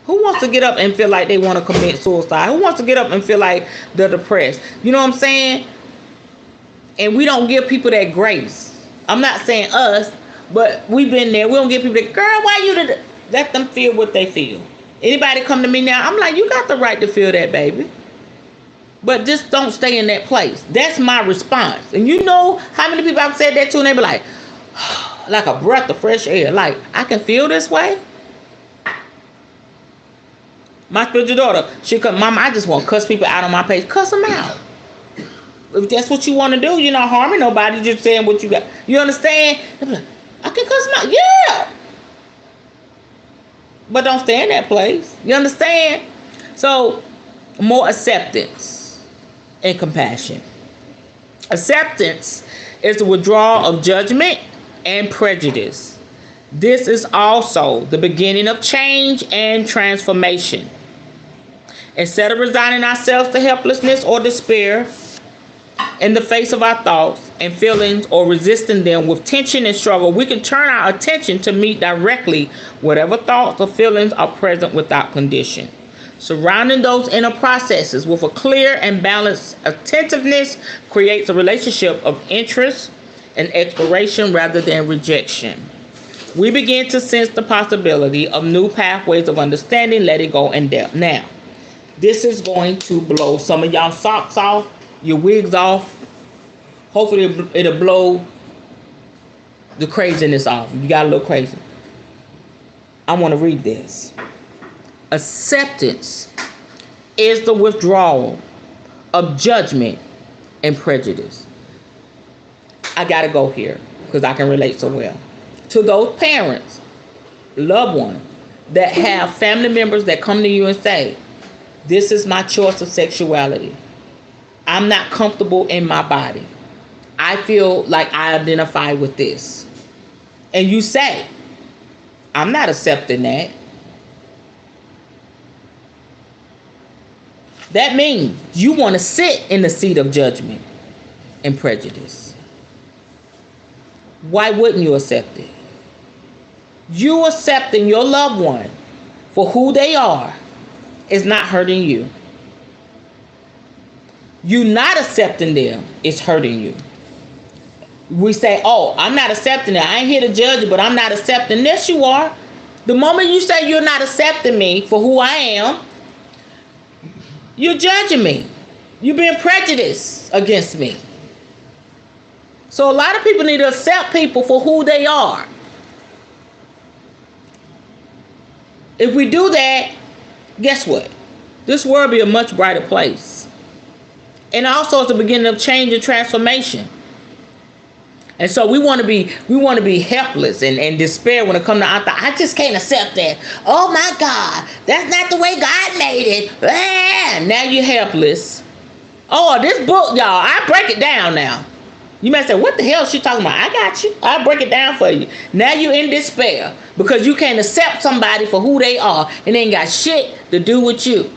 Who wants to get up and feel like they want to commit suicide? Who wants to get up and feel like they're depressed? You know what I'm saying? And we don't give people that grace. I'm not saying us, but we've been there. We don't give people that, girl, why you let them feel what they feel? Anybody come to me now, I'm like, you got the right to feel that, baby. But just don't stay in that place. That's my response. And you know how many people I've said that to, and they be like, like a breath of fresh air. Like, I can feel this way. My spiritual daughter, she come, Mama, I just want to cuss people out on my page. Cuss them out. If that's what you want to do, you're not harming nobody, just saying what you got. You understand? Like, I can cuss them out. Yeah. But don't stay in that place. You understand? So, more acceptance and compassion. Acceptance is the withdrawal of judgment and prejudice. This is also the beginning of change and transformation. Instead of resigning ourselves to helplessness or despair in the face of our thoughts and feelings or resisting them with tension and struggle, we can turn our attention to meet directly whatever thoughts or feelings are present without condition. Surrounding those inner processes with a clear and balanced attentiveness creates a relationship of interest and exploration rather than rejection. We begin to sense the possibility of new pathways of understanding, letting go, and depth. Now, this is going to blow some of y'all socks off, your wigs off. Hopefully it'll blow the craziness off. You got a little crazy. I want to read this. Acceptance is the withdrawal of judgment and prejudice. I got to go here because I can relate so well. To those parents, loved ones, that have family members that come to you and say, this is my choice of sexuality. I'm not comfortable in my body. I feel like I identify with this. And you say, I'm not accepting that. That means you want to sit in the seat of judgment and prejudice. Why wouldn't you accept it? You accepting your loved one for who they are is not hurting you. You not accepting them is hurting you. We say, oh, I'm not accepting it. I ain't here to judge you, but I'm not accepting this. You are. The moment you say you're not accepting me for who I am, you're judging me. You're being prejudiced against me. So a lot of people need to accept people for who they are. If we do that, guess what? This world will be a much brighter place. And also it's the beginning of change and transformation. And so we want to be helpless and despair when it comes to I just can't accept that. Oh my God, that's not the way God made it. Ah, now you're helpless. Oh, this book, y'all, I break it down now. You may say, what the hell is she talking about? I got you. I'll break it down for you. Now you're in despair because you can't accept somebody for who they are and they ain't got shit to do with you.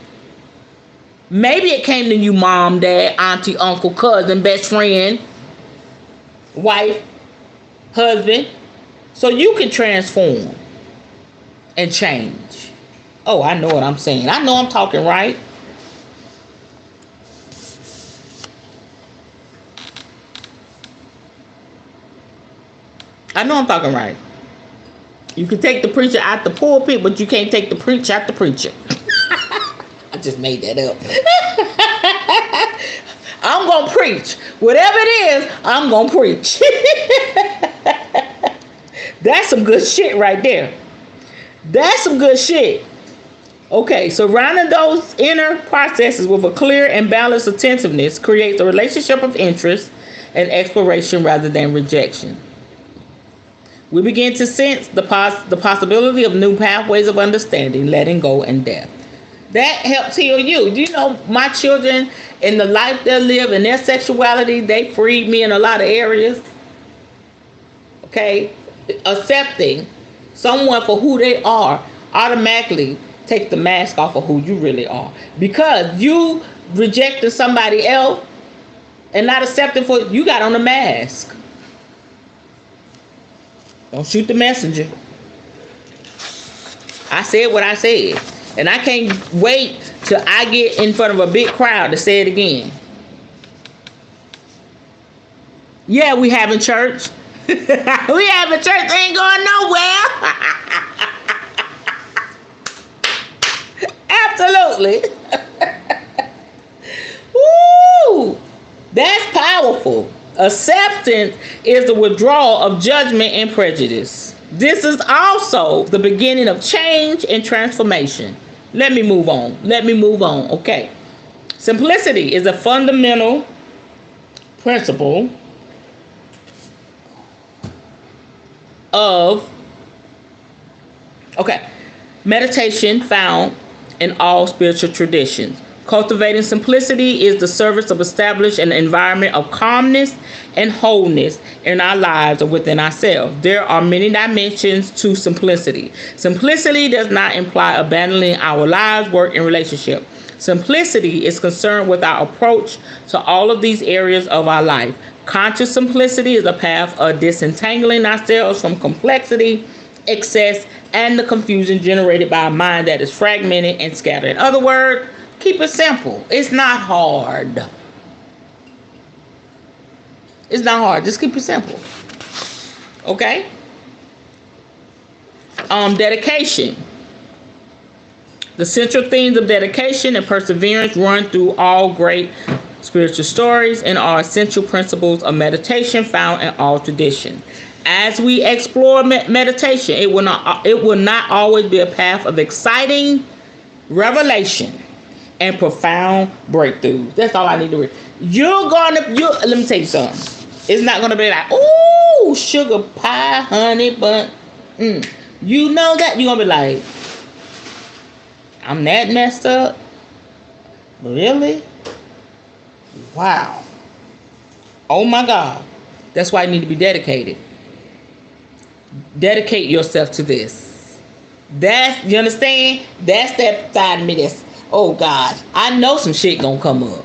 Maybe it came to you, mom, dad, auntie, uncle, cousin, best friend, wife, husband, so you can transform and change. Oh, I know what I'm saying. I know I'm talking right. I know I'm talking right. You can take the preacher out the pulpit, but you can't take the preacher out the preacher. I just made that up. I'm going to preach. Whatever it is, I'm going to preach. That's some good shit right there. That's some good shit. Okay, surrounding those inner processes with a clear and balanced attentiveness creates a relationship of interest and exploration rather than rejection. We begin to sense the possibility of new pathways of understanding, letting go, and death. That helps heal you. You know, my children, in the life they live, in their sexuality, they freed me in a lot of areas. Okay? Accepting someone for who they are automatically takes the mask off of who you really are. Because you rejected somebody else and not accepting for you got on a mask. Don't shoot the messenger. I said what I said. And I can't wait till I get in front of a big crowd to say it again. Yeah, we having church. We having church. Ain't going nowhere. Absolutely. Woo! That's powerful. Acceptance is the withdrawal of judgment and prejudice. This is also the beginning of change and transformation. Let me move on. Okay. Simplicity is a fundamental principle of meditation found in all spiritual traditions. Cultivating simplicity is the service of establishing an environment of calmness and wholeness in our lives or within ourselves. There are many dimensions to simplicity. Simplicity does not imply abandoning our lives, work, and relationship. Simplicity is concerned with our approach to all of these areas of our life. Conscious simplicity is a path of disentangling ourselves from complexity, excess, and the confusion generated by a mind that is fragmented and scattered. In other words, keep it simple. It's not hard. It's not hard. Just keep it simple. Okay? Dedication. The central themes of dedication and perseverance run through all great spiritual stories and are essential principles of meditation found in all traditions. As we explore meditation, it will not always be a path of exciting revelation and profound breakthroughs. That's all I need to read. Let me tell you something. It's not gonna be like, ooh, sugar pie, honey, but you know that you're gonna be like, I'm that messed up. Really? Wow. Oh my God. That's why you need to be dedicated. Dedicate yourself to this. You understand? That's that side of me that's, oh God, I know some shit gonna come up.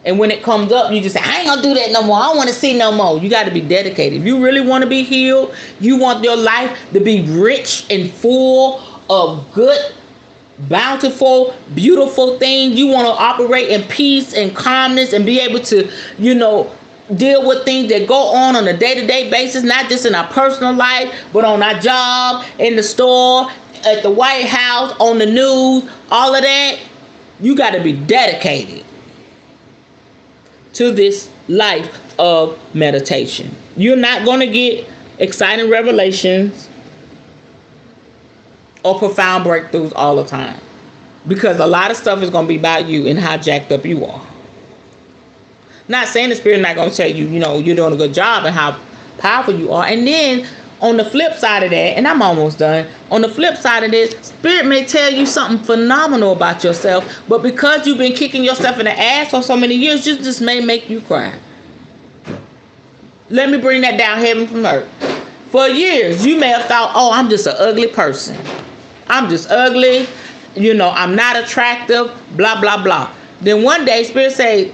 And when it comes up, you just say, I ain't gonna do that no more. I don't want to see no more. You got to be dedicated. If you really want to be healed, you want your life to be rich and full of good, bountiful, beautiful things. You want to operate in peace and calmness and be able to, deal with things that go on a day-to-day basis, not just in our personal life, but on our job, in the store, at the White House, on the news, all of that. You got to be dedicated to this life of meditation. You're not going to get exciting revelations or profound breakthroughs all the time, because a lot of stuff is going to be about you and how jacked up you are. Not saying the Spirit not going to tell you, you're doing a good job and how powerful you are. And then on the flip side of that, and I'm almost done, on the flip side of this, Spirit may tell you something phenomenal about yourself, but because you've been kicking yourself in the ass for so many years, you just may make you cry. Let me bring that down heaven from earth. For years, you may have thought, oh, I'm just an ugly person. I'm just ugly. I'm not attractive, blah, blah, blah. Then one day, Spirit say,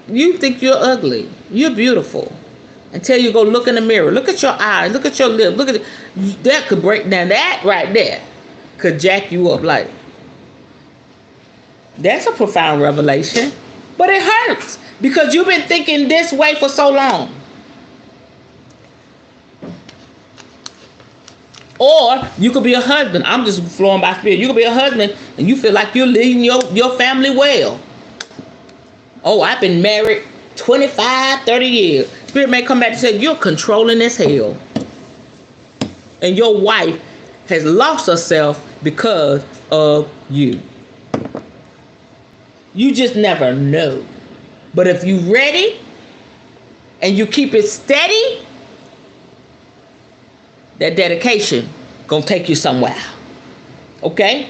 you think you're ugly. You're beautiful. Until you go look in the mirror. Look at your eyes. Look at your lips. That could break down that right there. could jack you up. Like, that's a profound revelation. But it hurts because you've been thinking this way for so long. Or you could be a husband. I'm just flowing by spirit. You could be a husband and you feel like you're leading your family well. Oh, I've been married 25, 30 years. Spirit may come back and say, you're controlling as hell. And your wife has lost herself because of you. You just never know. But if you're ready and you keep it steady, that dedication gonna take you somewhere. Okay?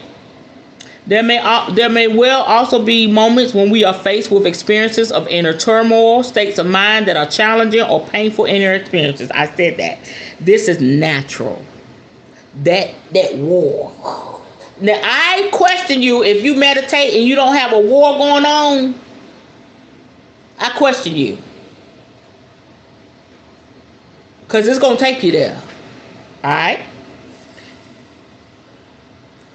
There may well also be moments when we are faced with experiences of inner turmoil, states of mind that are challenging or painful inner experiences. I said that. This is natural. That war. Now I question you if you meditate and you don't have a war going on. I question you. Because it's gonna take you there. Alright?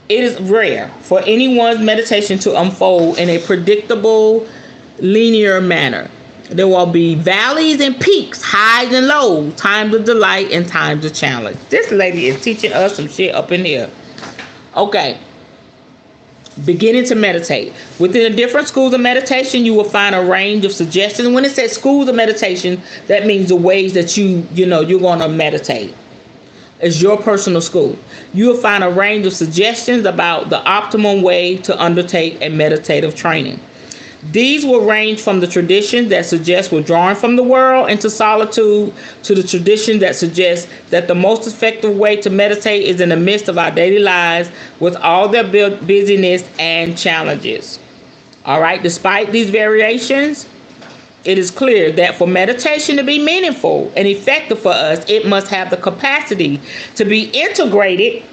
It is rare for anyone's meditation to unfold in a predictable, linear manner. There will be valleys and peaks, highs and lows, times of delight and times of challenge. This lady is teaching us some shit up in here. Okay. Beginning to meditate. Within the different schools of meditation, you will find a range of suggestions. When it says schools of meditation, that means the ways that you're going to meditate. It's your personal school. You will find a range of suggestions about the optimum way to undertake a meditative training. These will range from the traditions that suggest withdrawing from the world into solitude to the tradition that suggests that the most effective way to meditate is in the midst of our daily lives with all their busyness and challenges. All right, despite these variations, it is clear that for meditation to be meaningful and effective for us, it must have the capacity to be integrated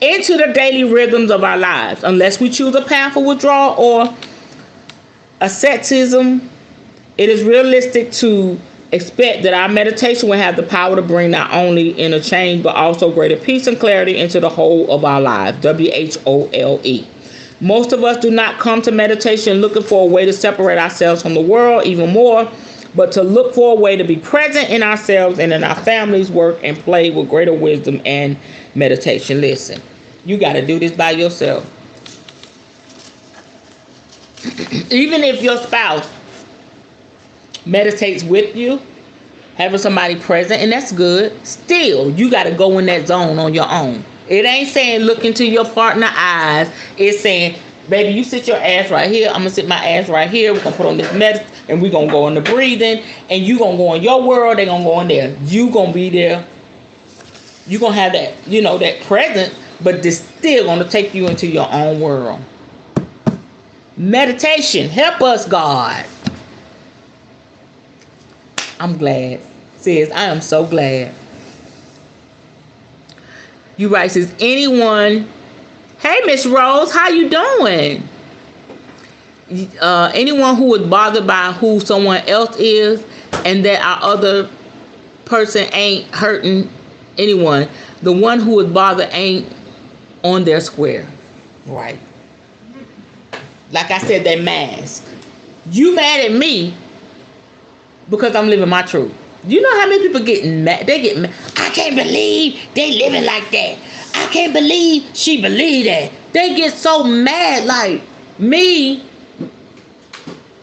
into the daily rhythms of our lives. Unless we choose a path of withdrawal or asceticism, it is realistic to expect that our meditation will have the power to bring not only inner change, but also greater peace and clarity into the whole of our lives. WHOLE. Most of us do not come to meditation looking for a way to separate ourselves from the world even more, but to look for a way to be present in ourselves and in our families, work, and play with greater wisdom and meditation. Listen, you got to do this by yourself. Even if your spouse meditates with you, having somebody present, and that's good, still, you got to go in that zone on your own. It ain't saying look into your partner's eyes. It's saying, baby, you sit your ass right here. I'm going to sit my ass right here. We're going to put on this medicine, and we're going to go into breathing, and you going to go in your world. They're going to go in there. You going to be there. You're going to have that, that presence, but it's still going to take you into your own world. Meditation. Help us, God. I'm glad. Sis, I am so glad. You write, says, anyone, hey, Miss Rose, how you doing? Anyone who is bothered by who someone else is and that our other person ain't hurting anyone, the one who is bothered ain't on their square. Right. Like I said, that mask. You mad at me because I'm living my truth. You know how many people get mad? They get mad. I can't believe they living like that. I can't believe she believed that. They get so mad, like me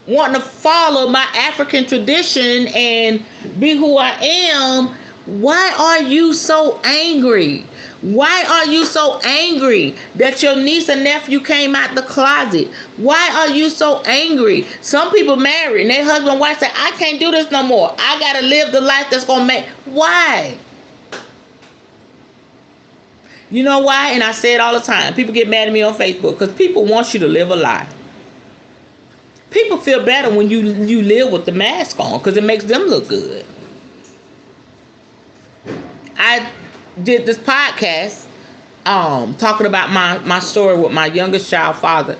wanting to follow my African tradition and be who I am. Why are you so angry? Why are you so angry that your niece and nephew came out the closet? Why are you so angry? Some people married and their husband and wife say, I can't do this no more. I got to live the life that's going to make. Why? You know why? And I say it all the time. People get mad at me on Facebook because people want you to live a lie. People feel better when you live with the mask on because it makes them look good. I did this podcast talking about my story with my youngest child father,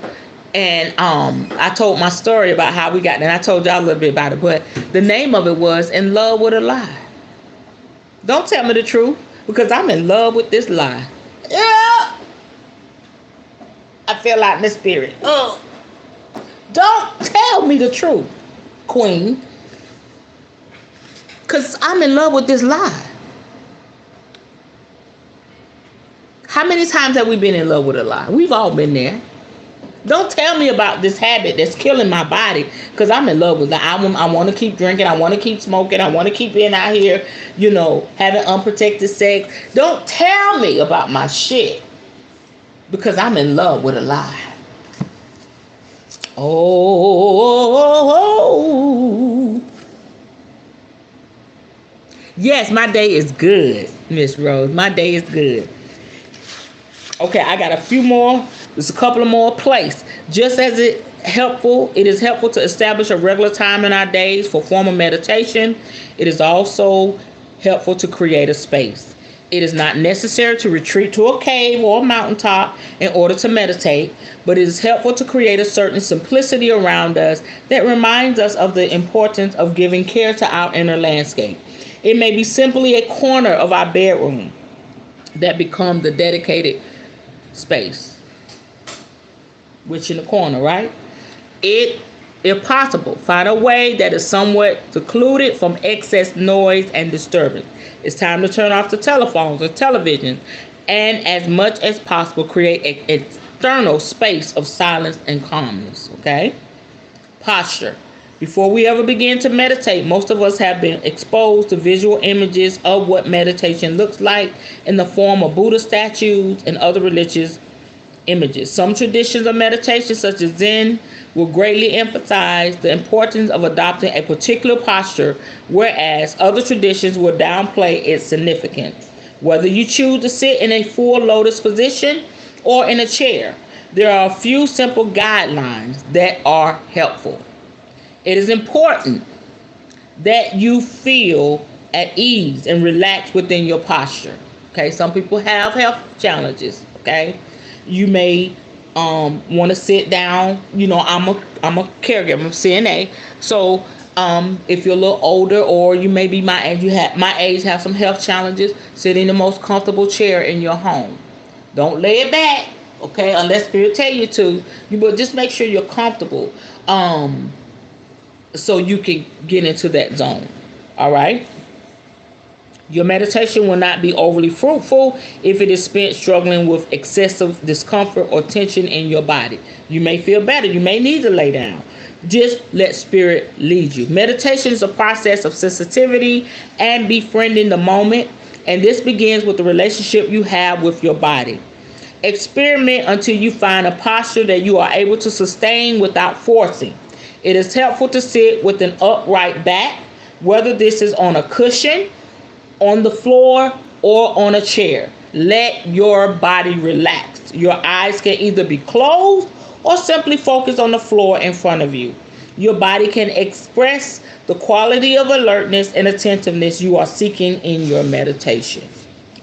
and I told my story about how we got there, and I told y'all a little bit about it, but the name of it was In Love with a Lie. Don't tell me the truth because I'm in love with this lie. Yeah. I feel like in the spirit. Oh, don't tell me the truth, Queen. Because I'm in love with this lie. How many times have we been in love with a lie? We've all been there. Don't tell me about this habit that's killing my body because I'm in love with it. I want to keep drinking. I want to keep smoking. I want to keep being out here, having unprotected sex. Don't tell me about my shit because I'm in love with a lie. Oh. Yes, my day is good, Miss Rose. My day is good. Okay, I got a few more. There's a couple of more placed. Just as it is helpful to establish a regular time in our days for formal meditation. It is also helpful to create a space. It is not necessary to retreat to a cave or a mountaintop in order to meditate, but it is helpful to create a certain simplicity around us that reminds us of the importance of giving care to our inner landscape. It may be simply a corner of our bedroom that becomes the dedicated space. Which in the corner, right? If possible, find a way that is somewhat secluded from excess noise and disturbance. It's time to turn off the telephones or television, and as much as possible, create an external space of silence and calmness. Okay? Posture. Before we ever begin to meditate, most of us have been exposed to visual images of what meditation looks like in the form of Buddha statues and other religious images. Some traditions of meditation, such as Zen, will greatly emphasize the importance of adopting a particular posture, whereas other traditions will downplay its significance. Whether you choose to sit in a full lotus position or in a chair, there are a few simple guidelines that are helpful. It is important that you feel at ease and relaxed within your posture. Okay, some people have health challenges. Okay, you may want to sit down. I'm a caregiver, I'm a CNA. So if you're a little older, or you may be my age, have some health challenges, sit in the most comfortable chair in your home. Don't lay it back, okay, unless Spirit tell you to. But just make sure you're comfortable, so you can get into that zone. All right. Your meditation will not be overly fruitful if it is spent struggling with excessive discomfort or tension in your body. You may feel better. You may need to lay down. Just let Spirit lead you. Meditation is a process of sensitivity and befriending the moment, and this begins with the relationship you have with your body. Experiment until you find a posture that you are able to sustain without forcing. It is helpful to sit with an upright back, whether this is on a cushion, on the floor, or on a chair. Let your body relax. Your eyes can either be closed or simply focus on the floor in front of you. Your body can express the quality of alertness and attentiveness you are seeking in your meditation.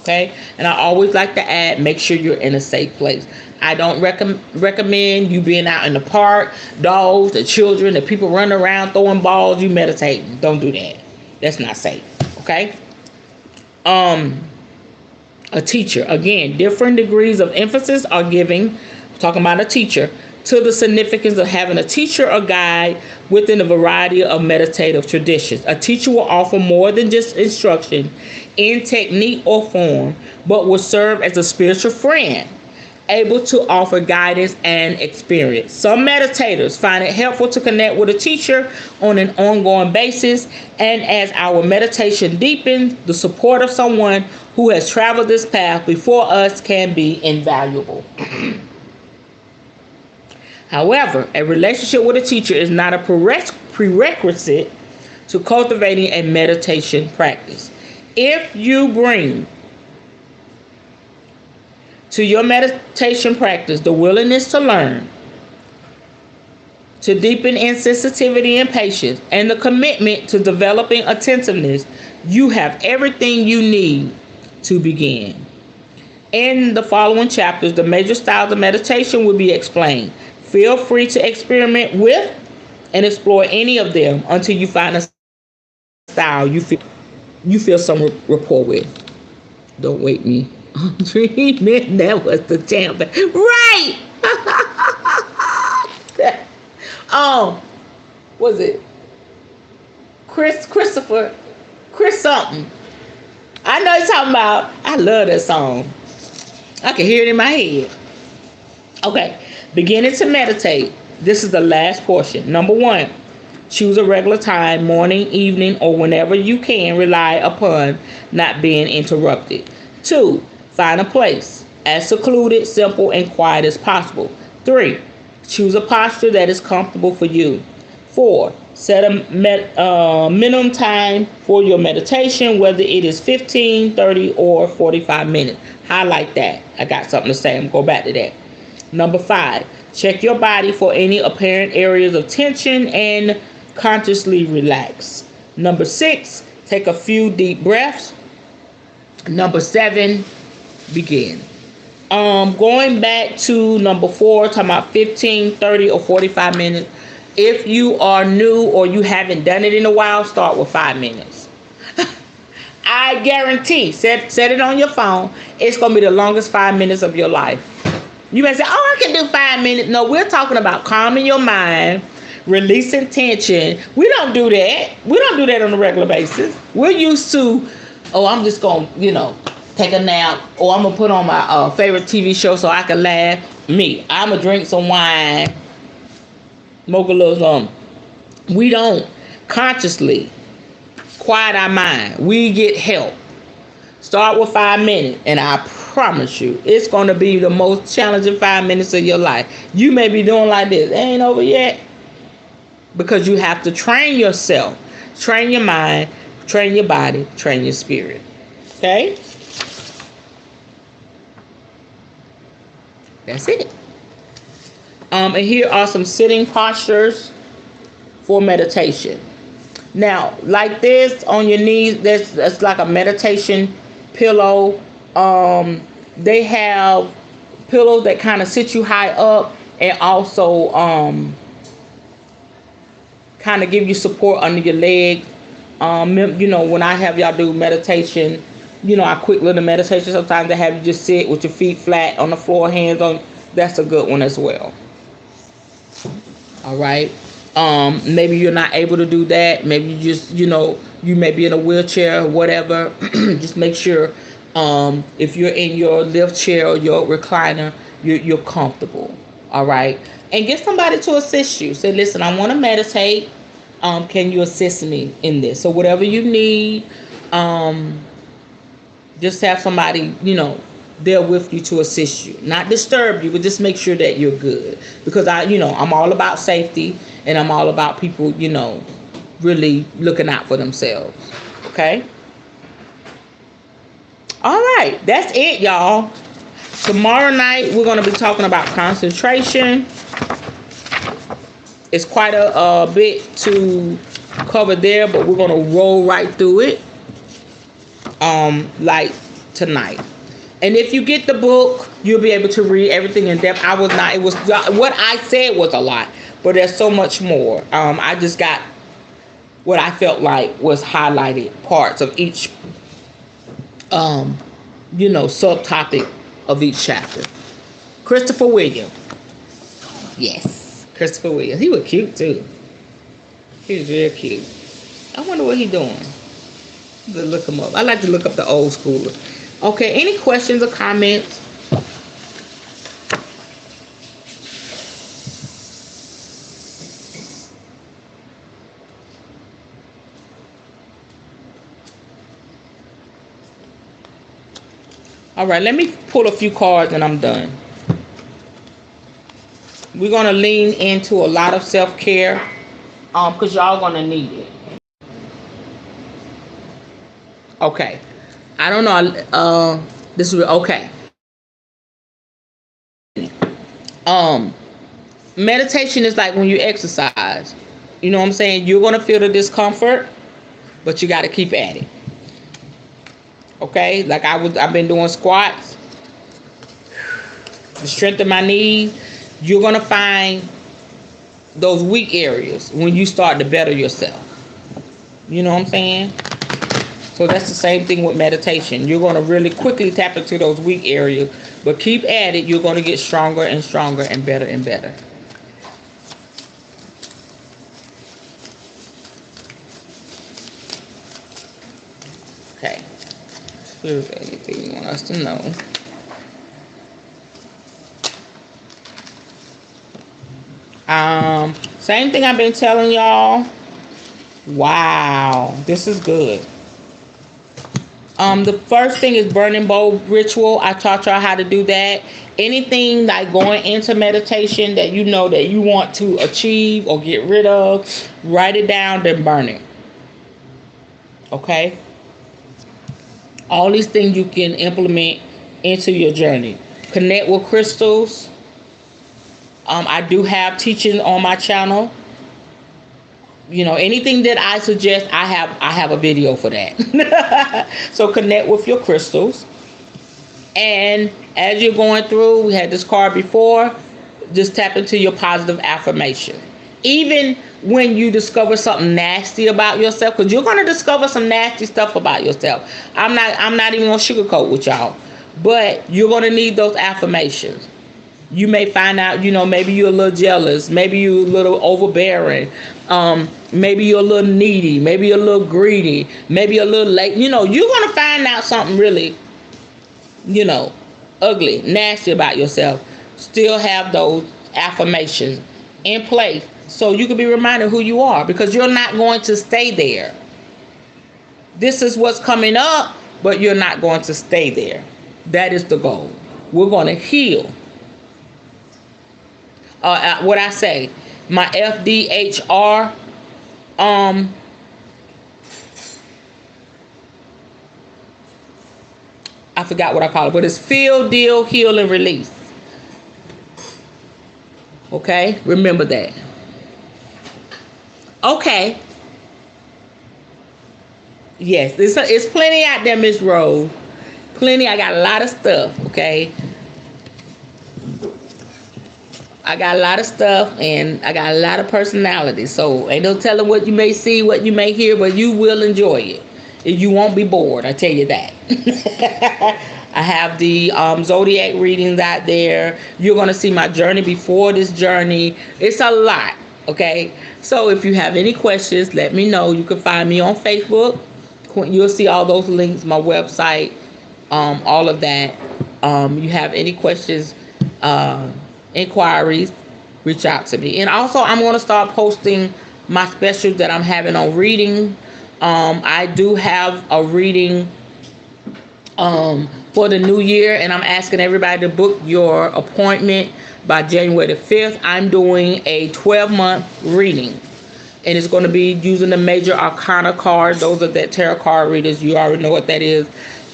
Okay? And I always like to add, make sure you're in a safe place. I don't recommend you being out in the park, dogs, the children, the people running around throwing balls, you meditating. Don't do that. That's not safe. Okay? A teacher. Again, different degrees of emphasis are given, talking about a teacher, to the significance of having a teacher or guide within a variety of meditative traditions. A teacher will offer more than just instruction in technique or form, but will serve as a spiritual friend, able to offer guidance and experience. Some meditators find it helpful to connect with a teacher on an ongoing basis, and as our meditation deepens, the support of someone who has traveled this path before us can be invaluable. However, a relationship with a teacher is not a prerequisite to cultivating a meditation practice. If you bring to your meditation practice the willingness to learn, to deepen in sensitivity and patience, and the commitment to developing attentiveness, you have everything you need to begin. In the following chapters, the major styles of meditation will be explained. Feel free to experiment with and explore any of them until you find a style you feel some rapport with. Don't wake me. Treatment, that was the champ. Right! Was it Chris something? I know you're talking about. I love that song. I can hear it in my head. Okay, beginning to meditate. This is the last portion. Number 1, choose a regular time, morning, evening, or whenever you can rely upon not being interrupted. 2, find a place as secluded, simple, and quiet as possible. 3, choose a posture that is comfortable for you. 4, set a minimum time for your meditation, whether it is 15, 30, or 45 minutes. Highlight that. I got something to say. I'm going to go back to that. Number 5, check your body for any apparent areas of tension and consciously relax. Number 6, take a few deep breaths. Number 7, begin. Going back to number 4, talking about 15, 30, or 45 minutes. If you are new or you haven't done it in a while, start with 5 minutes. I guarantee, set it on your phone. It's going to be the longest 5 minutes of your life. You may say, I can do 5 minutes. No, we're talking about calming your mind, releasing tension. We don't do that. We don't do that on a regular basis. We're used to, I'm just going to, take a nap, or I'm going to put on my favorite TV show so I can laugh. I'm going to drink some wine, smoke a little something. We don't consciously quiet our mind. We get help. Start with 5 minutes, and I promise you, it's going to be the most challenging 5 minutes of your life. You may be doing like this. It ain't over yet. Because you have to train yourself. Train your mind, train your body, train your spirit. Okay? That's it. And here are some sitting postures for meditation. Now, like this, on your knees, that's like a meditation pillow. They have pillows that kind of sit you high up and also kind of give you support under your leg. When I have y'all do meditation, I quick little meditation. Sometimes I have you just sit with your feet flat on the floor, hands on. That's a good one as well. All right. Maybe you're not able to do that. Maybe you just, you may be in a wheelchair or whatever. Just make sure if you're in your lift chair or your recliner, you're comfortable. All right. And get somebody to assist you. Say, listen, I want to meditate. Can you assist me in this? So whatever you need, just have somebody, there with you to assist you. Not disturb you, but just make sure that you're good. Because I'm all about safety, and I'm all about people, really looking out for themselves. Okay? All right. That's it, y'all. Tomorrow night, we're going to be talking about concentration. It's quite a bit to cover there, but we're going to roll right through it like tonight. And if you get the book, you'll be able to read everything in depth. What I said was a lot, but there's so much more. I just got what I felt like was highlighted parts of each, subtopic of each chapter. Christopher Williams. Yes, Christopher Williams. He was cute too. He was real cute. I wonder what he's doing. Look him up. I like to look up the old schooler. Okay, any questions or comments? All right, let me pull a few cards and I'm done. We're going to lean into a lot of self-care because y'all going to need it. Okay. I don't know. This is okay. Meditation is like when you exercise. You know what I'm saying? You're going to feel the discomfort, but you got to keep at it. Okay? Like I've been doing squats to strengthen my knees. You're going to find those weak areas when you start to better yourself. You know what I'm saying? So that's the same thing with meditation. You're going to really quickly tap into those weak areas, but keep at it. You're going to get stronger and stronger and better and better. There's anything you want us to know. Same thing I've been telling y'all. Wow, this is good. The first thing is burning bowl ritual. I taught y'all how to do that. Anything like going into meditation that you know that you want to achieve or get rid of, write it down, then burn it. Okay? All these things you can implement into your journey. Connect with crystals. I do have teaching on my channel. You know, anything that I suggest, I have a video for that. So connect with your crystals. And as you're going through, we had this card before, just tap into your positive affirmation. Even when you discover something nasty about yourself, because you're going to discover some nasty stuff about yourself. I'm not even going to sugarcoat with y'all, but you're going to need those affirmations. You may find out, you know, maybe you're a little jealous, maybe you're a little overbearing, maybe you're a little needy, maybe you're a little greedy, maybe a little late. You know, you're going to find out something really, you know, ugly, nasty about yourself. Still have those affirmations in place so you can be reminded who you are, because you're not going to stay there. This is what's coming up, but you're not going to stay there. That is the goal. We're going to heal. What I say, my FDHR, I forgot what I call it, but it's feel, deal, heal, and release. Okay, remember that. Okay. Yes, it's plenty out there, Miss Rose. Plenty. I got a lot of stuff. Okay. I got a lot of stuff, and I got a lot of personality. So ain't no telling what you may see, what you may hear, but you will enjoy it. You won't be bored, I tell you that. I have the zodiac readings out there. You're going to see my journey before this journey. It's a lot, okay? So if you have any questions, let me know. You can find me on Facebook. You'll see all those links, my website, all of that. You have any questions, inquiries, reach out to me. And also, I'm going to start posting my specials that I'm having on reading. I do have a reading for the new year, and I'm asking everybody to book your appointment by January the 5th. I'm doing a 12-month reading, and it's going to be using the major arcana card. Those are that tarot card readers. You already know what that is.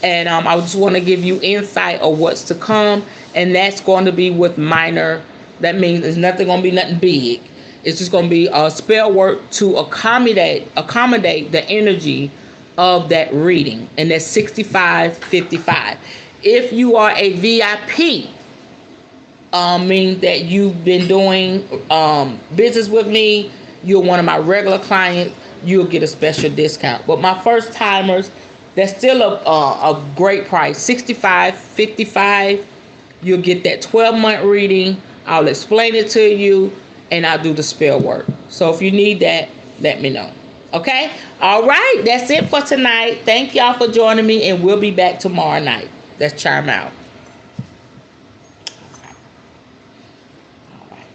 And I just want to give you insight of what's to come, and that's going to be with minor. That means it's nothing going to be nothing big. It's just going to be a spell work to accommodate the energy of that reading, and that's $65.55. If you are a VIP, means that you've been doing business with me, you're one of my regular clients, you'll get a special discount. But my first timers, that's still a great price, $65.55. You'll get that 12-month reading. I'll explain it to you, and I'll do the spell work. So if you need that, let me know. Okay? All right. That's it for tonight. Thank y'all for joining me, and we'll be back tomorrow night. Let's chime out. All right.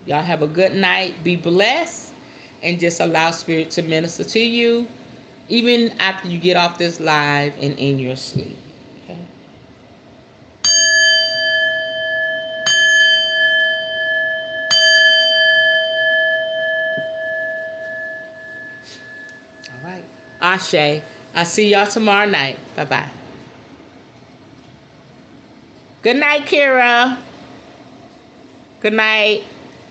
Y'all have a good night. Be blessed, and just allow Spirit to minister to you, even after you get off this live and in your sleep. Okay? All right. Ashe. I'll see y'all tomorrow night. Bye-bye. Good night, Kira. Good night.